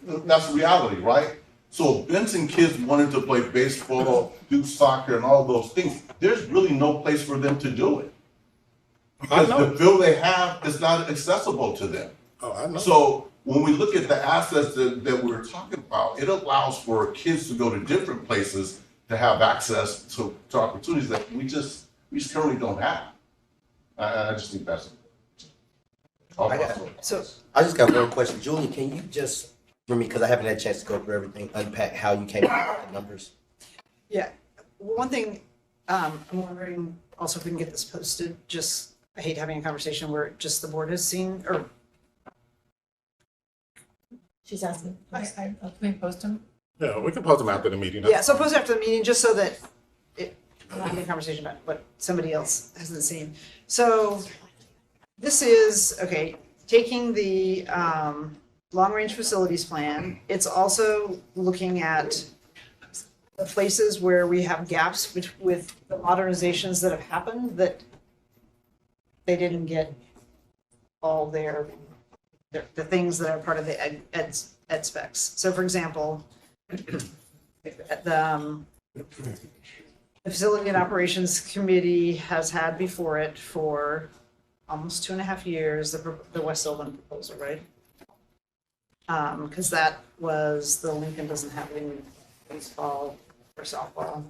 That's the reality, right? So Benson kids wanted to play baseball, do soccer, and all those things. There's really no place for them to do it. Because the field they have is not accessible to them. Oh, I know. So when we look at the assets that we're talking about, it allows for kids to go to different places to have access to opportunities that we just currently don't have. I just think that's I just got one question. Julie, can you just for me, because I haven't had a chance to go through everything, unpack how you came up with the numbers. One thing, I'm wondering also if we can get this posted, just, I hate having a conversation where just the board has seen, or. She's asking, can we post them? Yeah, we can post them after the meeting. Yeah, so post after the meeting, just so that I'm not having a conversation about what somebody else hasn't seen. So this is, okay, taking the long-range facilities plan. It's also looking at the places where we have gaps with the modernizations that have happened that they didn't get all the things that are part of the ed specs. So for example, the Facility and Operations Committee has had before it for almost 2.5 years, the West Sylvan proposal, right? Because that was, the Lincoln doesn't have any baseball or softball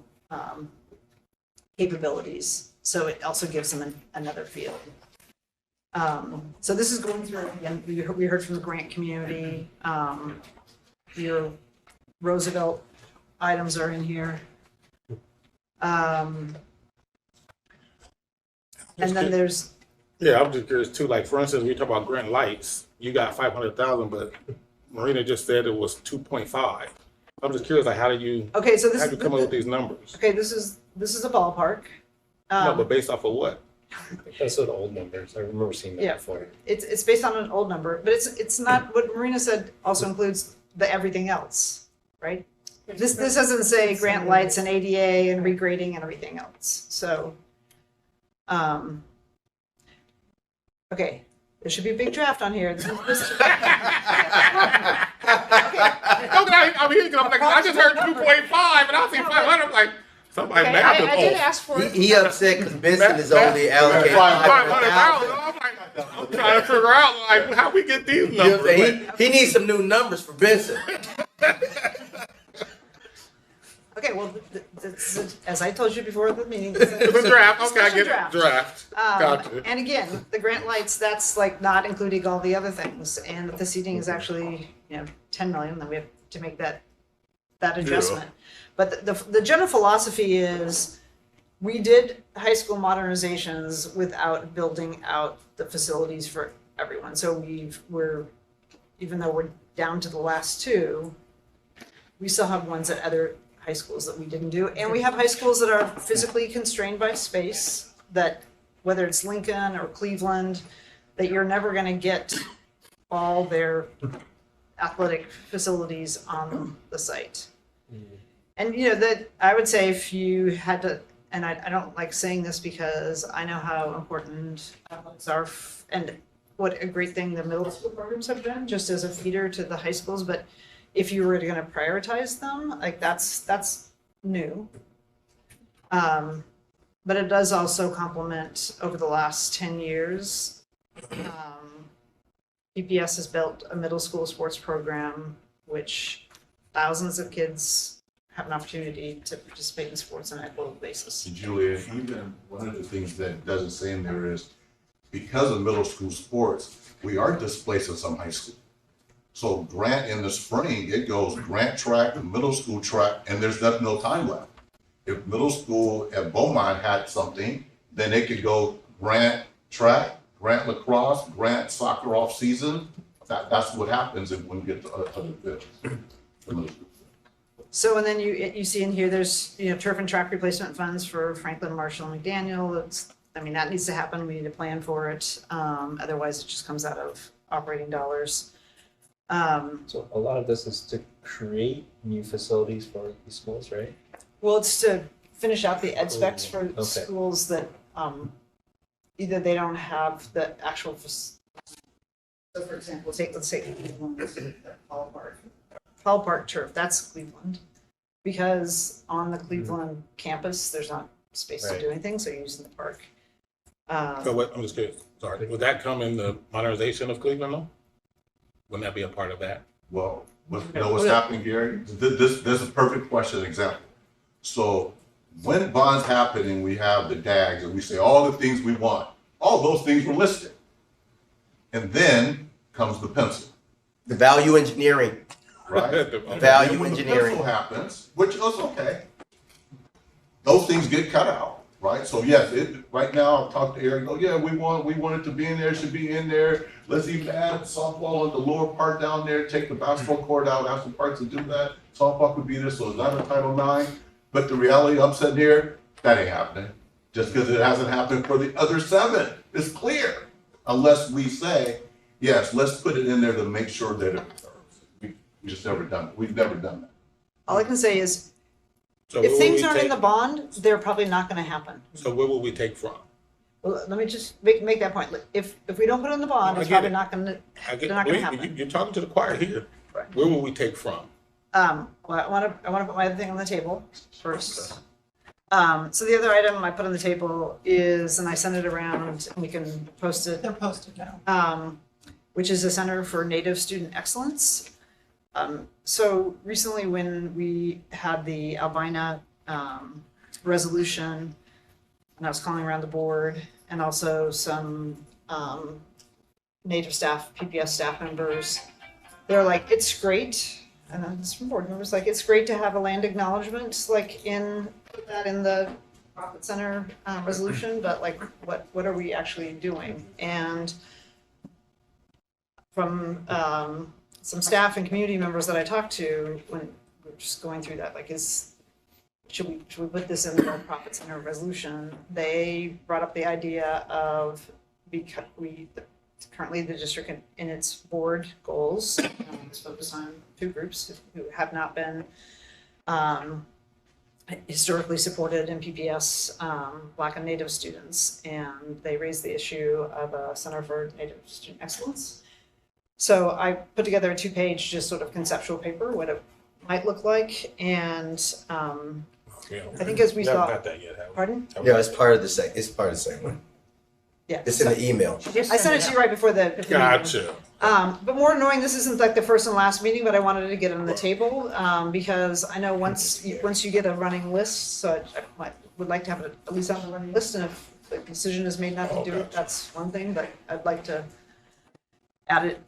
capabilities, so it also gives them another field. So this is going through, again, we heard from the grant community, your Roosevelt items are in here. And then there's. Yeah, I'm just curious too, like, for instance, we talk about Grant Lights, you got 500,000, but Marina just said it was 2.5. I'm just curious, like, how do you come up with these numbers? Okay, this is a ballpark. No, but based off of what? Those are the old numbers. I remember seeing that before. It's based on an old number, but it's not, what Marina said also includes the everything else, right? This doesn't say grant lights and ADA and regrading and everything else, so. Okay, there should be a big draft on here. I just heard 2.5 and I see 500, I'm like, somebody math is off. I did ask for it. He upset because Benson is only allocated 500,000. I'm trying to figure out, like, how we get these numbers. He needs some new numbers for Benson. Okay, well, as I told you before the meeting. It's a draft, okay, I get it, draft. Gotcha. And again, the grant lights, that's like not including all the other things, and the seating is actually, 10 million, then we have to make that adjustment. But the general philosophy is, we did high school modernizations without building out the facilities for everyone, so even though we're down to the last two, we still have ones at other high schools that we didn't do, and we have high schools that are physically constrained by space, that whether it's Lincoln or Cleveland, that you're never going to get all their athletic facilities on the site. And that I would say, if you had to, and I don't like saying this because I know how important athletics are and what a great thing the middle school programs have been, just as a feeder to the high schools, but if you were going to prioritize them, like that's new. But it does also complement, over the last 10 years, PPS has built a middle school sports program, which thousands of kids have an opportunity to participate in sports on an equitable basis. Julia, even one of the things that doesn't say in there is, because of middle school sports, we are displacing some high school. So Grant in the spring, it goes Grant track and middle school track, and there's no time left. If middle school at Beaumont had something, then it could go Grant track, Grant lacrosse, Grant soccer off season. That's what happens when we get to other fields. So, and then you see in here, there's, turf and track replacement funds for Franklin, Marshall, and McDaniel. That needs to happen. We need to plan for it. Otherwise, it just comes out of operating dollars. So a lot of this is to create new facilities for these schools, right? Well, it's to finish out the ed specs for schools that either they don't have the actual. So, for example, let's say Cleveland, Paul Park turf. That's Cleveland, because on the Cleveland campus, there's not space to do anything, so you're using the park. So what? I'm just curious. Sorry, would that come in the modernization of Cleveland, though? Wouldn't that be a part of that? Well, what's happening, Gary? This is a perfect question example. So when bonds happen and we have the DAGs and we say all the things we want, all those things were listed. And then comes the pencil. The value engineering. right? Value And when engineering. the pencil happens, which is okay, those things get cut out, right? So yes, right now, I've talked to Eric, oh yeah, we want it to be in there, should be in there. Let's even add softball in the lower part down there, take the basketball court out, have some parts to do that. Softball could be there, so it's not a Title IX. But the reality, I'm sitting here, that ain't happening. Just because it hasn't happened for the other 7. It's clear. Unless we say, yes, let's put it in there to make sure that it occurs. We just never done it. We've never done that. All I can say is, So if where things will we aren't in take- the bond, they're probably not gonna happen. So where will we take from? Well, let me just make that point. If we don't put it in the bond, I it's get probably it. not gonna, I they're not gonna wait, happen. you're talking to the choir here. Right. Where will we take from? Well, I wanna put my other thing on the table first. So the other item I put on the table is, and I sent it around, and we can post it, They're posted now. which is a Center for Native Student Excellence. So recently when we had the Albina resolution, and I was calling around the board, and also some Native staff, PPS staff members, they're like, it's great, and then some board members like, it's great to have a land acknowledgement, like put that in the profit center resolution, but like, what are we actually doing? And from some staff and community members that I talked to when we were just going through that, like, should we put this in the profit center resolution? They brought up the idea of, because currently the district in its board goals is focused on 2 groups who have not been historically supported in PPS, Black and Native students, and they raised the issue of a Center for Native Student Excellence. So I put together a 2-page just sort of conceptual paper, what it might look like, and I think as we haven't saw, got that yet, have we? pardon? Yeah, it's part of the same one. Yeah. It's in the email. I sent it to you right before the meeting. Gotcha. But more annoying, this isn't like the first and last meeting, but I wanted to get it on the table, because I know once you get a running list, so I would like to have it at least on the running list, and if the decision is made not to do it, that's one thing, but I'd like to add it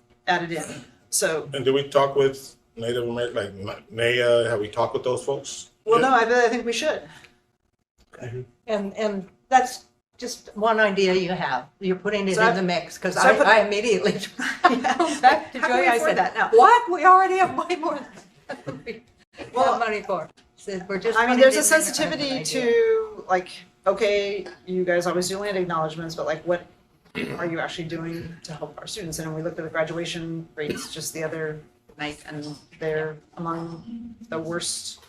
in. So, And did we talk with Native American, like NAYA? Have we talked with those folks? well, no, I think we should. And that's just one idea you have. You're putting it So in the mix, because so I put- I immediately, back to How can Joy, we I afford said, that now? what? We already have way more than we Well, have money for. Said, we're just I mean, putting there's it a in there. sensitivity to, like, okay, you guys always do land acknowledgements, but like, what are you actually doing to help our students? And we looked at the graduation rates just the other night, and they're among the worst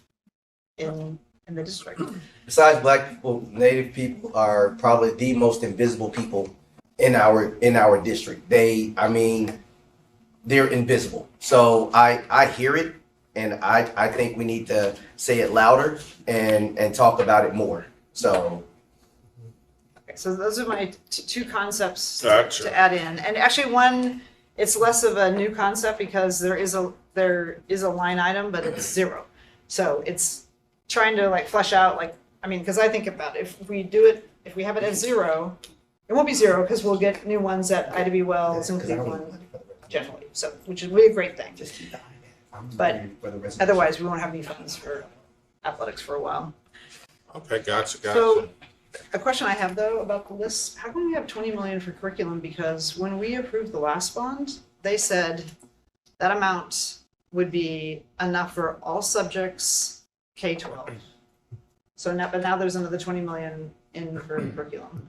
in the district. Besides Black people, Native people are probably the most invisible people in our district. They're invisible. So I hear it, and I think we need to say it louder and talk about it more. So Okay, so those are my 2 concepts Gotcha. to add in. And actually one, it's less of a new concept because there is a line item, but it's 0. So it's trying to like flesh out, like, I mean, because I think about it, if we have it at 0, it won't be 0 because we'll get new ones at Ida B. Wells and Cleveland generally, so, which is really a great thing. But otherwise, we won't have any funds for athletics for a while. Okay, gotcha. So, a question I have though about the list, how come we have 20 million for curriculum? Because when we approved the last bond, they said that amount would be enough for all subjects K-12. So now, but now there's another 20 million in for curriculum.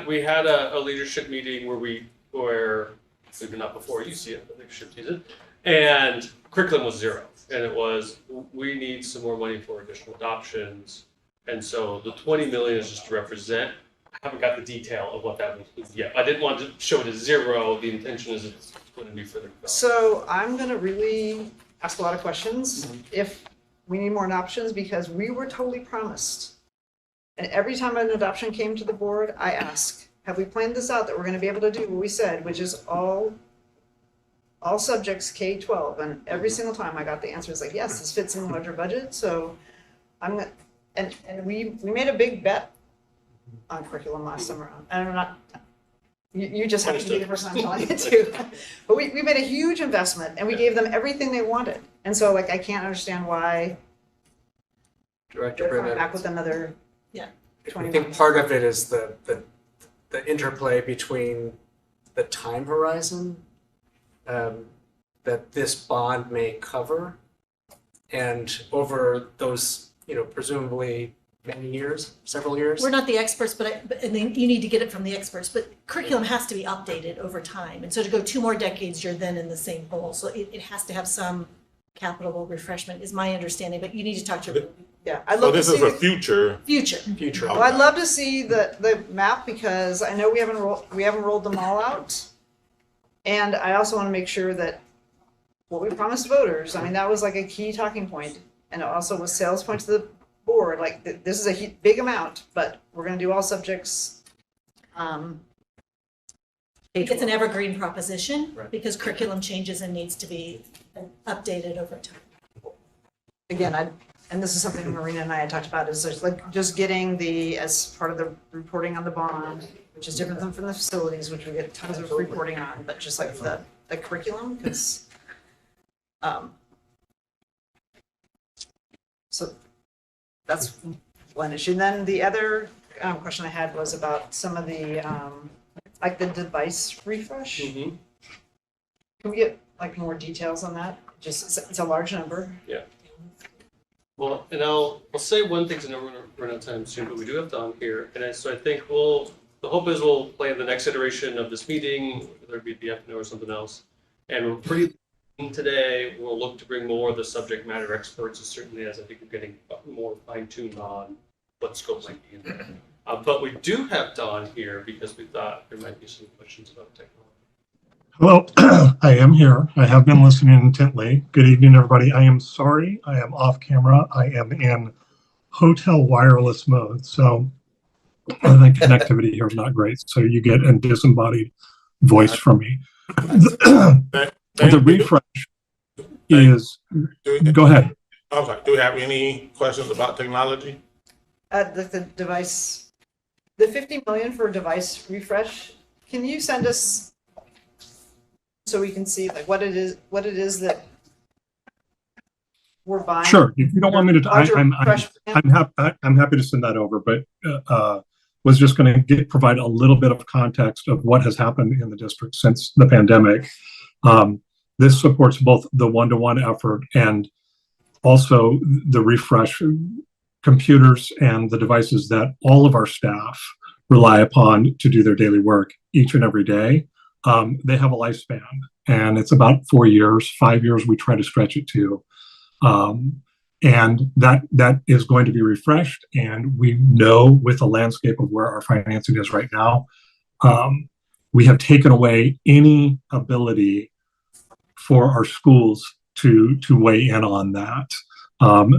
We had a leadership meeting where maybe not before you see it, the leadership sees it, and curriculum was 0. And it was, we need some more money for additional adoptions. And so the 20 million is just to represent. I haven't got the detail of what that was yet. I didn't want to show it as 0. The intention is it's going to be for the development. So I'm gonna really ask a lot of questions if we need more adoptions, because we were totally promised. And every time an adoption came to the board, I ask, have we planned this out that we're gonna be able to do what we said, which is all subjects K-12? And every single time I got the answer is like, yes, this fits in the larger budget. So I'm gonna, and we made a big bet on curriculum last summer. And I'm not, You just have to be the person I'm telling it to. But we made a huge investment and we gave them everything they wanted. And so like, I can't understand why Director they're coming Burnett. back with another, Yeah. 20 I think months. part of it is the interplay between the time horizon that this bond may cover, and over those, presumably many years, several years. We're not the experts, but and then you need to get it from the experts, but curriculum has to be updated over time. And so to go 2 more decades, you're then in the same hole. So it has to have some capital refreshment is my understanding, but you need to talk to Yeah, I'd So love to this see is a the future. future. Well, I'd love to see the map because I know we haven't rolled them all out. And I also want to make sure that what we promised voters, I mean, that was like a key talking point. And it also was sales point to the board, like this is a big amount, but we're going to do all subjects. It's an evergreen proposition Right. because curriculum changes and needs to be updated over time. Again, and this is something Marina and I had talked about, is just getting as part of the reporting on the bond, which is different than from the facilities, which we get tons of reporting on, but just like the curriculum, because, so that's one issue. And then the other question I had was about some of the, like the device refresh. Mm-hmm. Can we get like more details on that? Just, it's a large number. Well, and I'll say one thing, because I know we're gonna run out of time soon, but we do have Don here, and so I think the hope is we'll plan the next iteration of this meeting, whether it be BFNO or something else, and we're pretty today. We'll look to bring more of the subject matter experts, certainly as I think we're getting more fine-tuned on what scope might be in there. But we do have Don here because we thought there might be some questions about technology. Hello, I am here. I have been listening intently. Good evening, everybody. I am sorry. I am off camera. I am in hotel wireless mode. So the connectivity here is not great. So you get a disembodied voice from me. The refresh is, go ahead. I'm sorry, do we have any questions about technology? The device, the 50 million for device refresh, can you send us so we can see like what it is that we're buying? Sure. If you don't want me to, I'm happy to send that over, but was just going to provide a little bit of context of what has happened in the district since the pandemic. This supports both the one-to-one effort and also the refresh computers and the devices that all of our staff rely upon to do their daily work each and every day. They have a lifespan, and it's about 4 years. 5 years we try to stretch it to, and that is going to be refreshed. And we know with the landscape of where our financing is right now, we have taken away any ability for our schools to weigh in on that.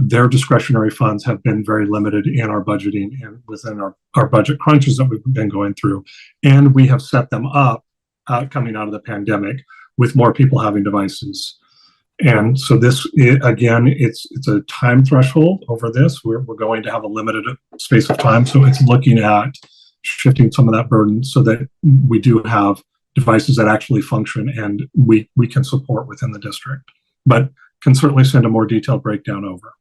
Their discretionary funds have been very limited in our budgeting and within our budget crunches that we've been going through, and we have set them up coming out of the pandemic with more people having devices. And so this, again, it's a time threshold over this. We're going to have a limited space of time. So it's looking at shifting some of that burden so that we do have devices that actually function and we can support within the district, but can certainly send a more detailed breakdown over.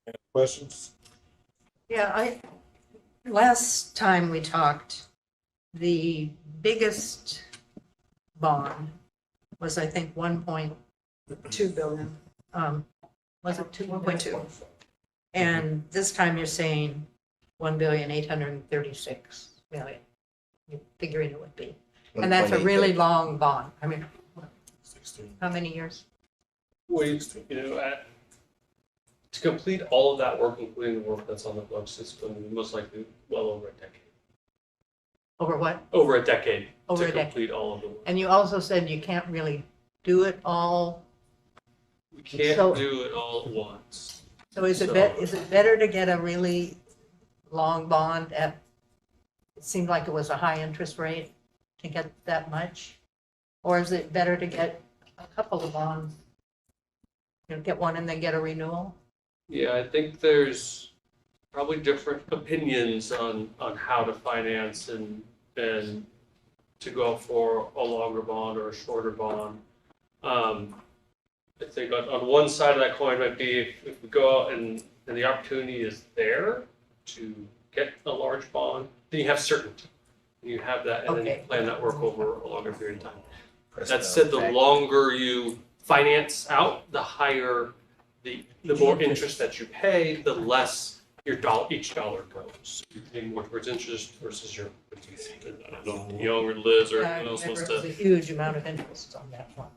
Any questions? Yeah, last time we talked, the biggest bond was, I think, 1.2 billion. Was it 1.2? And this time you're saying 1,836,000,000. You're figuring it would be. And that's a really long bond. I mean, how many years? To complete all of that work, including the work that's on the books, it's going to be most likely well over a decade. Over what? Over a decade Over to a decade. complete all of the work. And you also said you can't really do it all. We can't So- do it all at once. So is it better to get a really long bond at, it seemed like it was a high interest rate to get that much? Or is it better to get a couple of bonds? Get one and then get a renewal? Yeah, I think there's probably different opinions on how to finance and to go for a longer bond or a shorter bond. I think on one side of that coin might be if we go out and the opportunity is there to get a large bond, then you have certainty. You have that, and then you plan that work over a longer period of time. That said, the longer you finance out, the higher the more interest that you pay, the less each dollar goes. You're paying more towards interest versus your, I don't know, Young or Liz or anyone else wants There's a to. huge amount of interest on that one.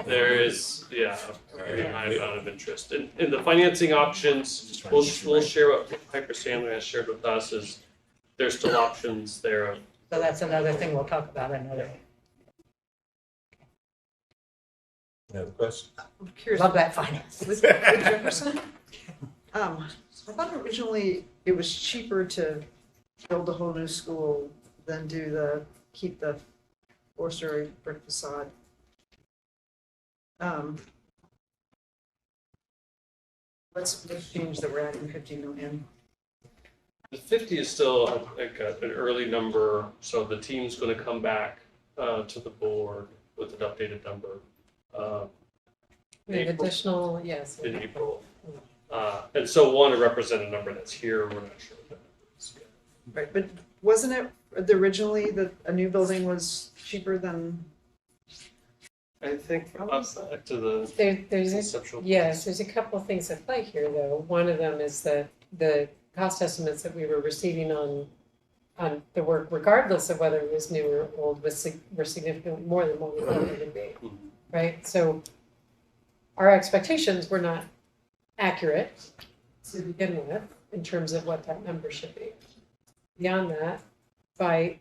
There is, yeah, a very high amount of interest. And the financing options, we'll share what Piper Sandler has shared with us is there's still options there. So that's another thing we'll talk about another day. Any other questions? I'm curious. Love that finance. With Jefferson, I thought originally it was cheaper to build a whole new school than keep the four-story brick facade. Let's change that we're adding 50 million. The 50 is still like an early number, so the team's going to come back to the board with an updated number. We have additional, yes. In April. And so want to represent a number that's here, we're not sure. Right, but wasn't it originally that a new building was cheaper than? I think back to the There's conceptual. yes, there's a couple of things at play here, though. One of them is that the cost estimates that we were receiving on the work, regardless of whether it was new or old, were significantly more than what we thought it would be, right? So our expectations were not accurate to begin with in terms of what that number should be. Beyond that, by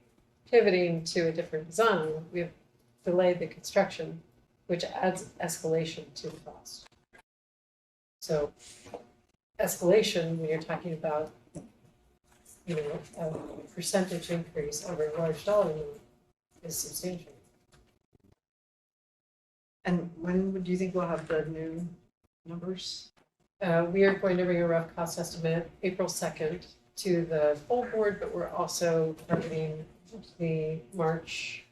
pivoting to a different design, we've delayed the construction, which adds escalation to the cost. So escalation, when you're talking about, you know, a percentage increase over a large dollar amount is substantial. And when do you think we'll have the new numbers? We are going to bring a rough cost estimate April 2nd to the full board, but we're also targeting the March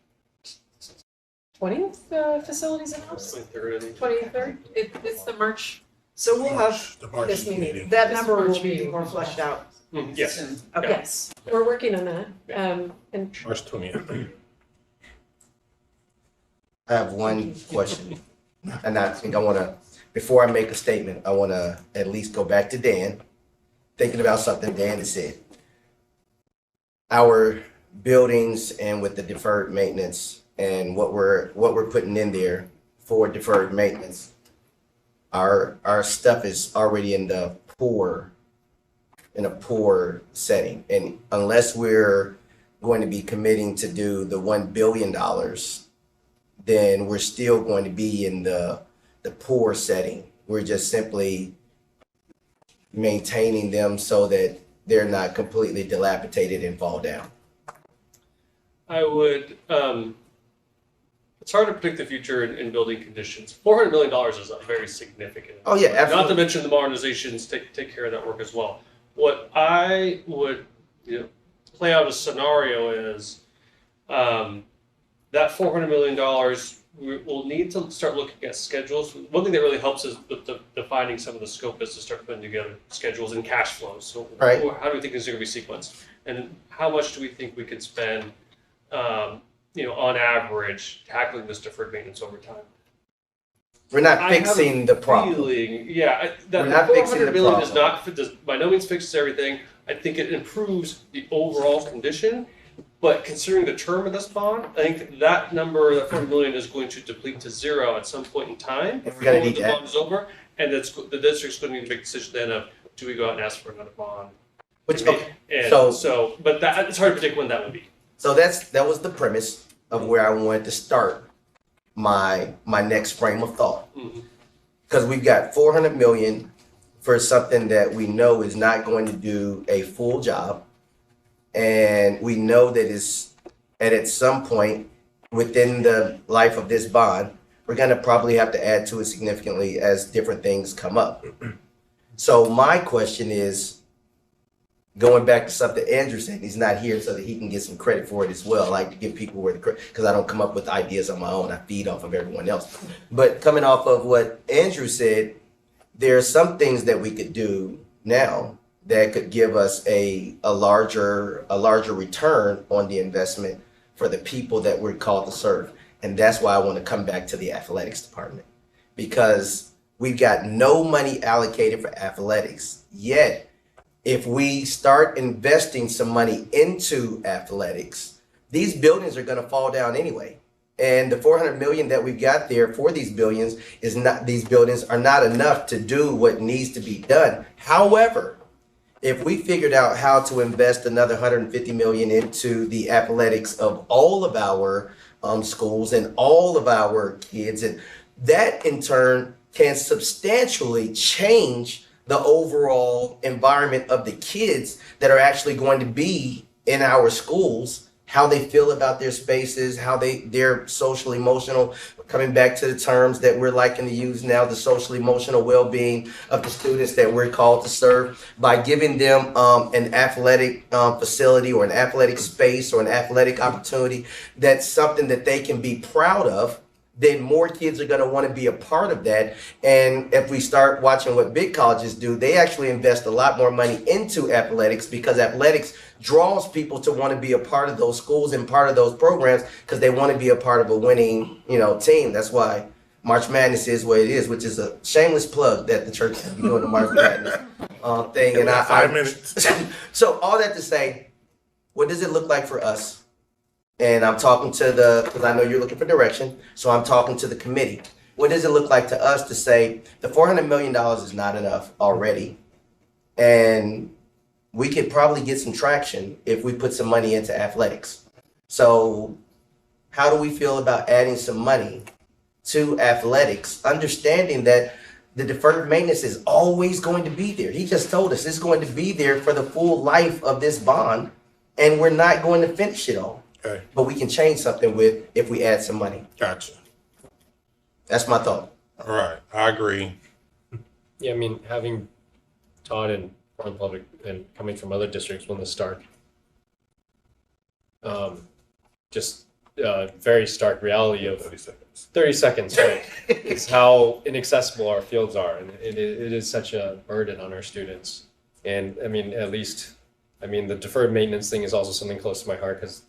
20th facilities announced. 23rd. It's the March. So we'll have this meeting. That This number will March be meeting. more fleshed out. Yes. soon. Okay. Yes, we're working on that. And March 20th. I have one question, and I think I want to, before I make a statement, I want to at least go back to Dan, thinking about something Dan has said. Our buildings and with the deferred maintenance and what we're putting in there for deferred maintenance, our stuff is already in a poor setting, and unless we're going to be committing to do the $1 billion, then we're still going to be in the poor setting. We're just simply maintaining them so that they're not completely dilapidated and fall down. I would, it's hard to predict the future in building conditions. $400 million is a very significant. Oh, yeah, absolutely. Not to mention the modernizations take care of that work as well. What I would, play out a scenario is, that $400 million, we'll need to start looking at schedules. One thing that really helps is defining some of the scope is to start putting together schedules and cash flows. So right. How do we think this is going to be sequenced? And how much do we think we could spend, on average, tackling this deferred maintenance over time? We're not fixing the problem. That We're not fixing the $400 million problem. does by no means fixes everything. I think it improves the overall condition. But considering the term of this bond, I think that number, that $400 million, is going to deplete to zero at some point in time. And we're gonna need the that. bond is over, and the district's going to need to make a decision then of, do we go out and ask for another bond? Which, And okay, but that it's hard to predict when that would be. So that was the premise of where I wanted to start my next frame of thought. Because we've got 400 million for something that we know is not going to do a full job. And we know that at some point within the life of this bond, we're going to probably have to add to it significantly as different things come up. So my question is, going back to something Andrew said, he's not here so that he can get some credit for it as well. I like to give people where the credit, because I don't come up with ideas on my own. I feed off of everyone else. But coming off of what Andrew said, there are some things that we could do now that could give us a larger return on the investment for the people that we're called to serve. And that's why I want to come back to the athletics department, because we've got no money allocated for athletics yet. If we start investing some money into athletics, these buildings are going to fall down anyway. And the 400 million that we've got there for these buildings are not enough to do what needs to be done. However, if we figured out how to invest another 150 million into the athletics of all of our schools and all of our kids, and that in turn can substantially change the overall environment of the kids that are actually going to be in our schools, how they feel about their spaces, how they're social emotional, coming back to the terms that we're liking to use now, the social emotional well-being of the students that we're called to serve, by giving them an athletic facility or an athletic space or an athletic opportunity that's something that they can be proud of. Then more kids are going to want to be a part of that. And if we start watching what big colleges do, they actually invest a lot more money into athletics, because athletics draws people to want to be a part of those schools and part of those programs, because they want to be a part of a winning, team. That's why March Madness is what it is, which is a shameless plug that the church is doing the March Madness thing. And 5 minutes. So all that to say, what does it look like for us? And I'm talking to because I know you're looking for direction, so I'm talking to the committee. What does it look like to us to say the $400 million is not enough already? And we could probably get some traction if we put some money into athletics. So how do we feel about adding some money to athletics, understanding that the deferred maintenance is always going to be there? He just told us it's going to be there for the full life of this bond, and we're not going to finish it all. Okay. But we can change something with if we add some money. Gotcha. That's my thought. All right, I agree. Yeah, I mean, having taught in Portland Public and coming from other districts when the start, very stark reality of 30 seconds. 30 seconds, right, is how inaccessible our fields are. And it is such a burden on our students. And I mean, the deferred maintenance thing is also something close to my heart, because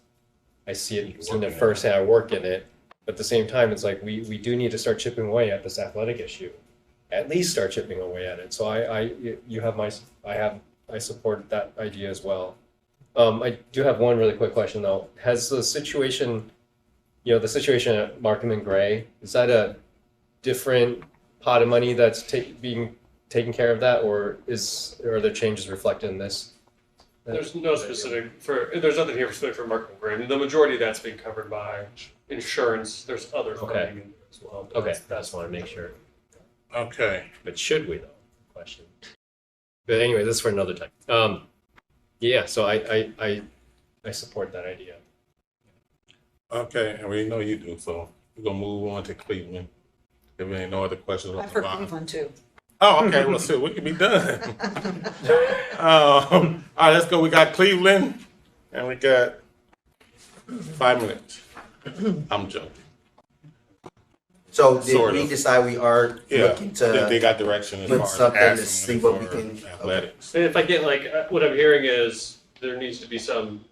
I seen it firsthand. I work in it. But at the same time, it's like we do need to start chipping away at this athletic issue. At least start chipping away at it. So I support that idea as well. I do have one really quick question though. Has the situation, the situation at Markham and Gray, is that a different pot of money that's being taken care of that, or are there changes reflected in this? There's no specific there's nothing here specific for Markham Gray. The majority of that's being covered by insurance. There's other funding in there as well. Okay, that's want to make sure. Okay. But should we though? Question. But anyway, this is for another time. Yeah, so I support that idea. Okay, and we know you do, so we're gonna move on to Cleveland. If there ain't no other questions on I'm the for line. Cleveland too. Oh, okay. Well, so we can be done. All right, let's go. We got Cleveland, and we got 5 minutes. I'm joking. So did Sort we of. decide we are looking to they got direction as put far as something to asking see what we for can? athletics. And if I get what I'm hearing is there needs to be some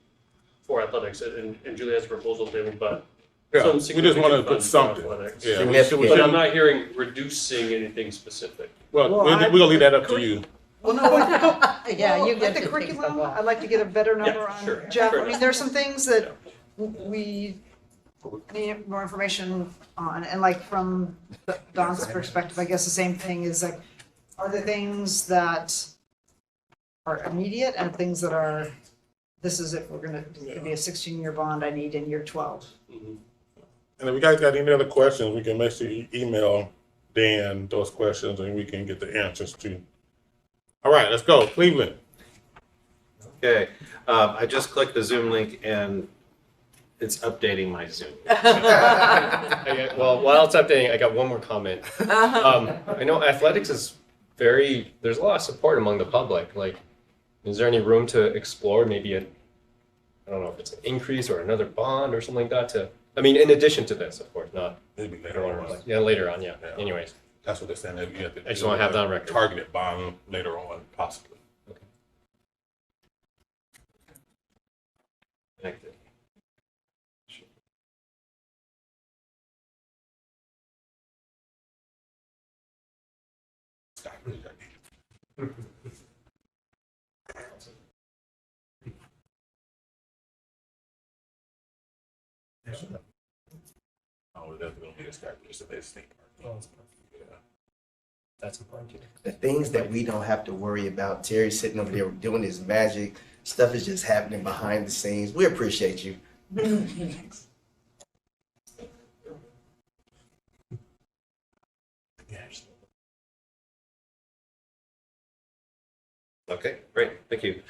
for athletics, and Julie has a proposal table, but Yeah, some we just significant want to put funds for something. athletics. Yeah, But I'm not hearing reducing anything specific. Well, we're gonna leave that up to you. Well, no, Yeah, you with get the to take curriculum, stuff off. I'd like to get a better number Yeah, on sure. Jeff. Fair I mean, enough. there's some things that we need more information on, and like from Don's perspective, I guess the same thing is like, are there things that are immediate and things that are, this is if we're gonna be a 16-year bond I need in year 12. And if you guys got any other questions, we can make sure you email Dan those questions, and we can get the answers to. All right, let's go, Cleveland. Okay, I just clicked the Zoom link and it's updating my Zoom. Well, while it's updating, I got one more comment. I know athletics is there's a lot of support among the public. Like, Is there any room to explore maybe I don't know if it's an increase or another bond or something like that to, I mean, in addition to this, of course, not. Maybe later on. Like, yeah, later on, yeah. Anyways. That's what they're saying. That you have to I just want to have that on record. Targeted bond later on, possibly. Okay. Connected. Oh, that's going to be a start. Just a basic thing. That's important too. The things that we don't have to worry about. Terry's sitting over there doing his magic. Stuff is just happening behind the scenes. We appreciate you. Okay, great, thank you.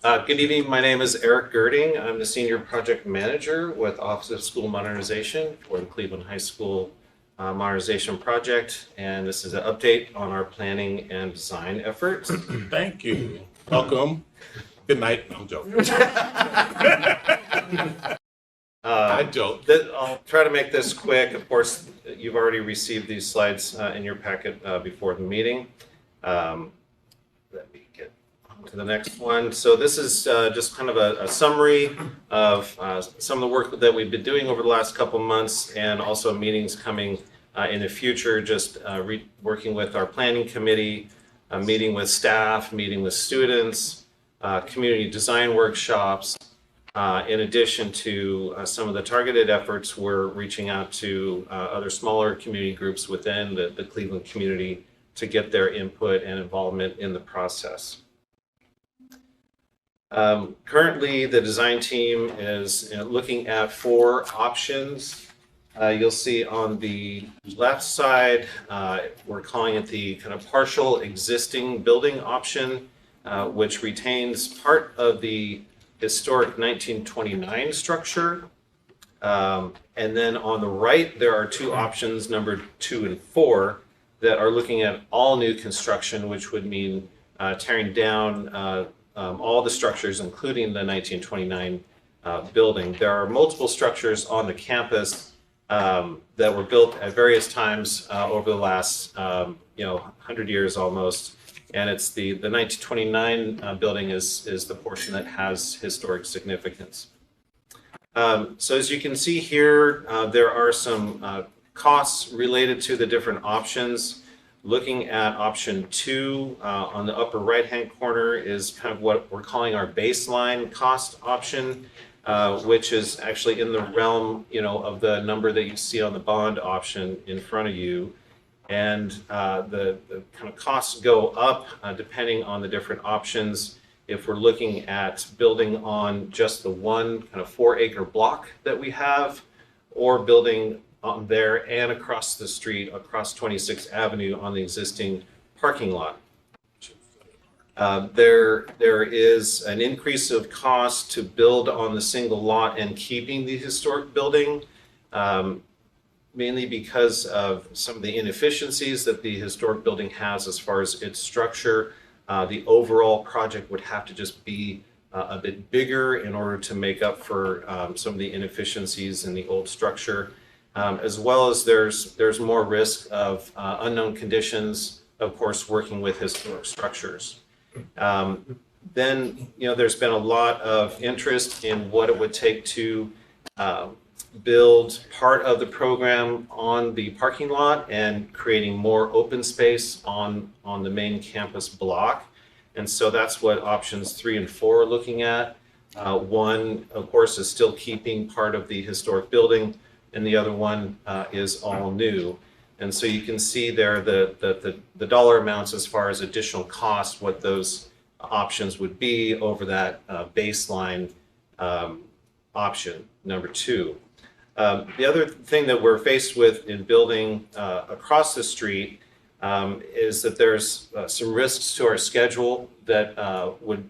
Good evening, my name is Eric Girding. I'm the Senior Project Manager with Office of School Modernization for the Cleveland High School Modernization Project. And this is an update on our planning and design efforts. Thank you. Welcome. Good night. I'm joking. I joke. I'll try to make this quick. Of course, you've already received these slides in your packet before the meeting. Let me get to the next one. So this is just kind of a summary of some of the work that we've been doing over the last couple months, and also meetings coming in the future, just working with our planning committee, meeting with staff, meeting with students, community design workshops. In addition to some of the targeted efforts, we're reaching out to other smaller community groups within the Cleveland community to get their input and involvement in the process. Currently, the design team is looking at 4 options. You'll see on the left side, we're calling it the kind of partial existing building option, which retains part of the historic 1929 structure. And then on the right, there are 2 options, number 2 and 4, that are looking at all new construction, which would mean tearing down all the structures, including the 1929 building. There are multiple structures on the campus that were built at various times over the last 100 years almost. And it's the 1929 building is the portion that has historic significance. So as you can see here, there are some costs related to the different options. Looking at option 2 on the upper right-hand corner is kind of what we're calling our baseline cost option, which is actually in the realm, of the number that you see on the bond option in front of you. And the kind of costs go up depending on the different options. If we're looking at building on just the one kind of 4-acre block that we have, or building on there and across the street, across 26th Avenue on the existing parking lot. There is an increase of cost to build on the single lot and keeping the historic building, mainly because of some of the inefficiencies that the historic building has as far as its structure. The overall project would have to just be a bit bigger in order to make up for some of the inefficiencies in the old structure. As well as there's more risk of unknown conditions, of course, working with historic structures. Then, there's been a lot of interest in what it would take to build part of the program on the parking lot and creating more open space on the main campus block. And so that's what options 3 and 4 are looking at. One, of course, is still keeping part of the historic building, and the other one is all new. And so you can see there the dollar amounts as far as additional cost, what those options would be over that baseline option, number 2. The other thing that we're faced with in building across the street is that there's some risks to our schedule that would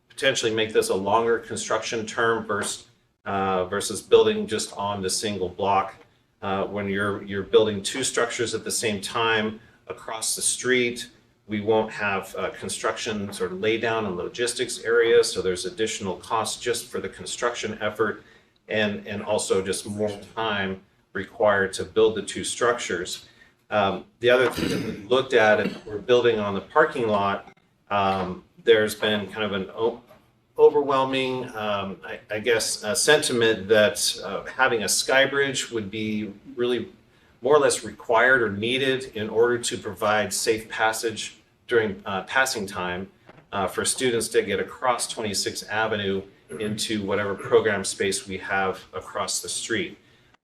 potentially make this a longer construction term versus building just on the single block. When you're building 2 structures at the same time across the street, We won't have construction sort of lay down and logistics area, so there's additional costs just for the construction effort and also just more time required to build the two structures. The other thing that we looked at, if we're building on the parking lot, there's been kind of an overwhelming, I guess, sentiment that having a sky bridge would be really more or less required or needed in order to provide safe passage during passing time for students to get across 26th Avenue into whatever program space we have across the street.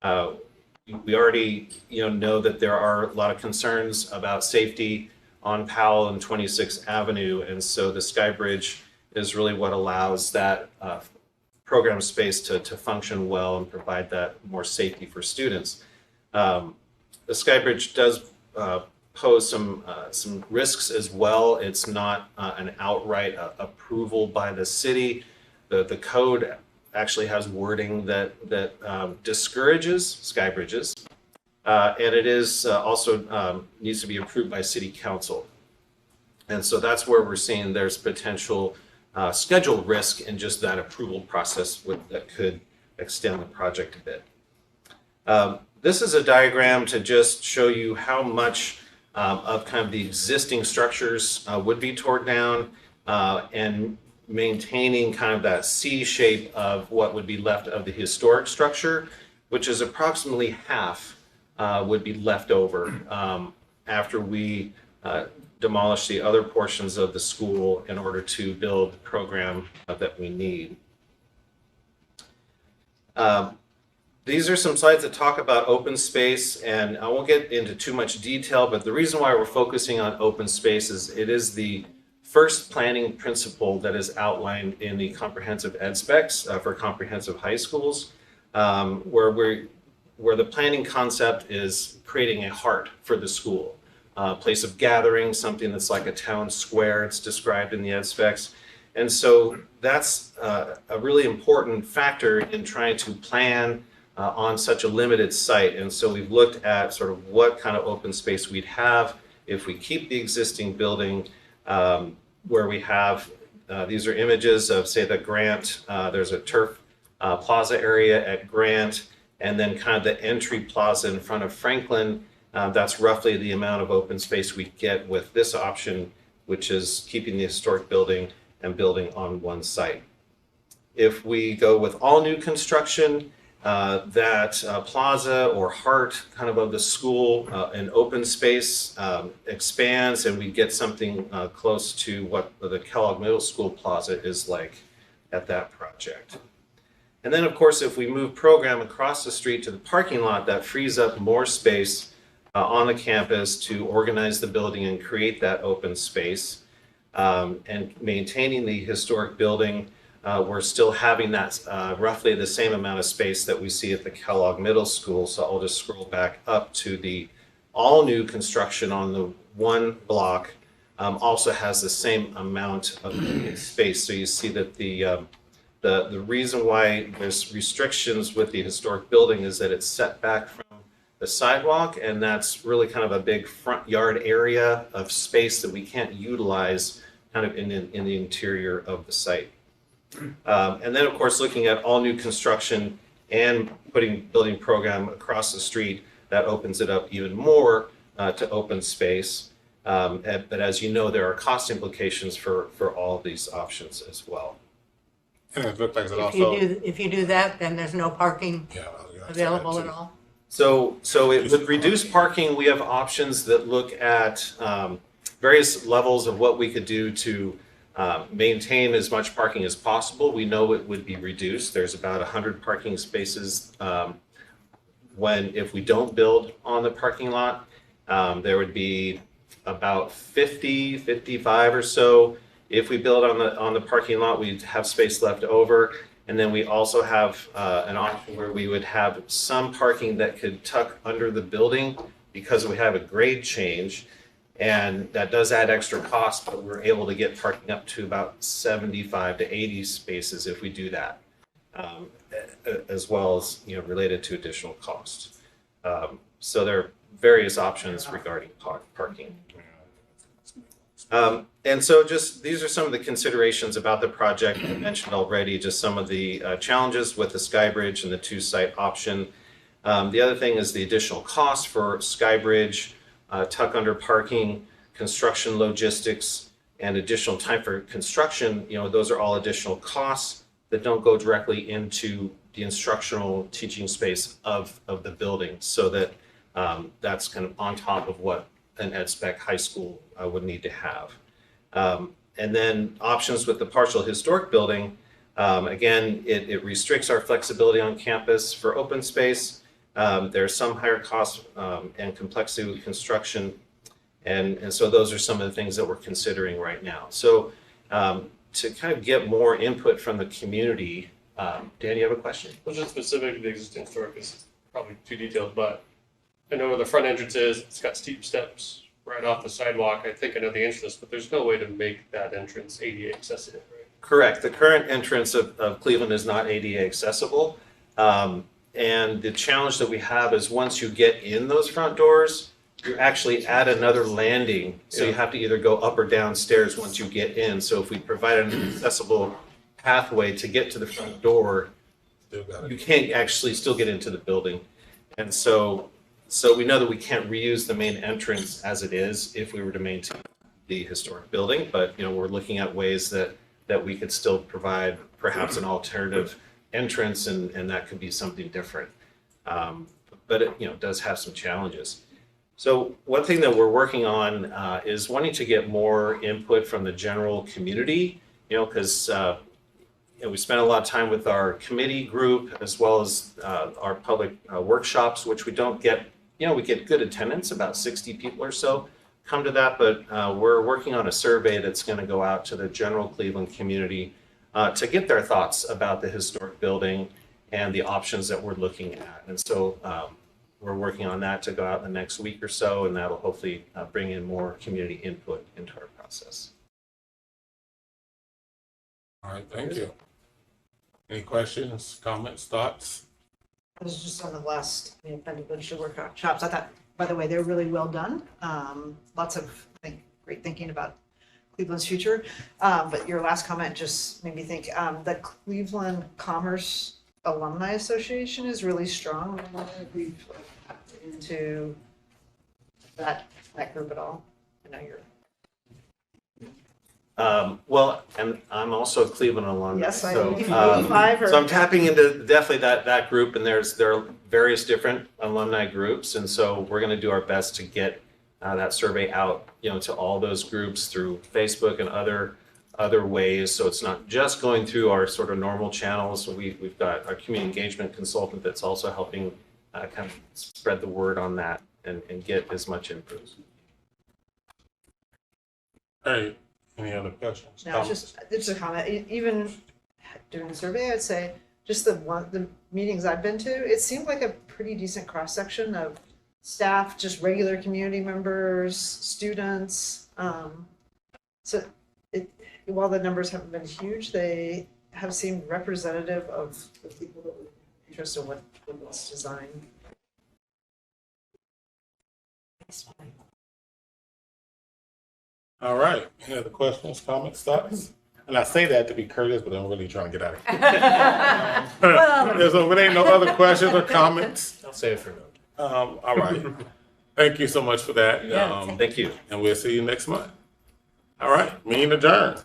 We already know that there are a lot of concerns about safety on Powell and 26th Avenue, and so the sky bridge is really what allows that program space to function well and provide that more safety for students. The sky bridge does pose some risks as well. It's not an outright approval by the city. The code actually has wording that discourages sky bridges, and it is also needs to be approved by city council. And so that's where we're seeing there's potential schedule risk in just that approval process that could extend the project a bit. This is a diagram to just show you how much of kind of the existing structures would be torn down and maintaining kind of that C shape of what would be left of the historic structure, which is approximately half would be left over after we demolish the other portions of the school in order to build the program that we need. These are some slides that talk about open space, and I won't get into too much detail, but the reason why we're focusing on open space is it is the first planning principle that is outlined in the comprehensive ed specs for comprehensive high schools, where the planning concept is creating a heart for the school. Place of gathering, something that's like a town square, it's described in the ed specs. And so that's a really important factor in trying to plan on such a limited site. And so we've looked at sort of what kind of open space we'd have if we keep the existing building where we have, these are images of, say, the Grant, there's a turf plaza area at Grant, and then kind of the entry plaza in front of Franklin. That's roughly the amount of open space we get with this option, which is keeping the historic building and building on one site. If we go with all new construction, that plaza or heart kind of the school and open space expands, and we get something close to what the Kellogg Middle School plaza is like at that project. And then, of course, if we move program across the street to the parking lot, that frees up more space on the campus to organize the building and create that open space. And maintaining the historic building, we're still having that roughly the same amount of space that we see at the Kellogg Middle School. So I'll just scroll back up to the all new construction on the one block also has the same amount of space. So you see that the reason why there's restrictions with the historic building is that it's set back from the sidewalk, and that's really kind of a big front yard area of space that we can't utilize kind of in the interior of the site. And then, of course, looking at all new construction and putting building program across the street, that opens it up even more to open space. But as you know, there are cost implications for all of these options as well. And it looks like it also. If you do that, then there's no parking available at all? So it would reduce parking. We have options that look at various levels of what we could do to maintain as much parking as possible. We know it would be reduced. There's about 100 parking spaces if we don't build on the parking lot. There would be about 50, 55 or so. If we build on the parking lot, we'd have space left over. And then we also have an option where we would have some parking that could tuck under the building because we have a grade change. And that does add extra cost, but we're able to get parking up to about 75 to 80 spaces if we do that, as well as related to additional costs. So there are various options regarding parking. And so just, these are some of the considerations about the project. I mentioned already just some of the challenges with the Skybridge and the two-site option. The other thing is the additional cost for Skybridge, tuck under parking, construction logistics, and additional time for construction. You know, those are all additional costs that don't go directly into the instructional teaching space of the building, so that that's kind of on top of what an ed spec high school would need to have. And then options with the partial historic building, again, it restricts our flexibility on campus for open space. There's some higher cost and complexity with construction. And so those are some of the things that we're considering right now. So to kind of get more input from the community, Dan, you have a question? Well, just specific to the existing store, because it's probably too detailed, but I know where the front entrance is. It's got steep steps right off the sidewalk. I think I know the entrance, but there's no way to make that entrance ADA accessible, right? Correct. The current entrance of Cleveland is not ADA accessible. And the challenge that we have is once you get in those front doors, you actually add another landing. So you have to either go up or down stairs once you get in. So if we provide an accessible pathway to get to the front door, you can't actually still get into the building. And so we know that we can't reuse the main entrance as it is if we were to maintain the historic building, but you know, we're looking at ways that we could still provide perhaps an alternative entrance, and that could be something different. But it, you know, does have some challenges. So one thing that we're working on is wanting to get more input from the general community, you know, because you know, we spent a lot of time with our committee group as well as our public workshops, which we don't get, you know, we get good attendance, about 60 people or so come to that, but we're working on a survey that's going to go out to the general Cleveland community to get their thoughts about the historic building and the options that we're looking at. And so we're working on that to go out in the next week or so, and that'll hopefully bring in more community input into our process. All right, thank you. Any questions, comments, thoughts? I was just on the last independent workshops. I thought, by the way, they're really well done. Lots of, I think, great thinking about Cleveland's future. But your last comment just made me think the Cleveland Commerce Alumni Association is really strong. I wonder if we've tapped into that group at all. I know you're. Well, and I'm also a Cleveland alumni. Yes, I so, am. So I'm tapping into definitely that group, and there are various different alumni groups, and so we're going to do our best to get that survey out, you know, to all those groups through Facebook and other ways. So it's not just going through our sort of normal channels. We've got our community engagement consultant that's also helping kind of spread the word on that and get as much input. Hey. Any other questions? No, just a comment. Even doing the survey, I'd say just the meetings I've been to, it seemed like a pretty decent cross section of staff, just regular community members, students. So while the numbers haven't been huge, they have seemed representative of the people that were interested in what was designed. All right. Any other questions, comments, thoughts? And I say that to be courteous, but I'm really trying to get out of here. So if there ain't no other questions or comments. I'll say it for no. All right. Thank you so much for that. Thank you. And we'll see you next month. All right. Meeting adjourned.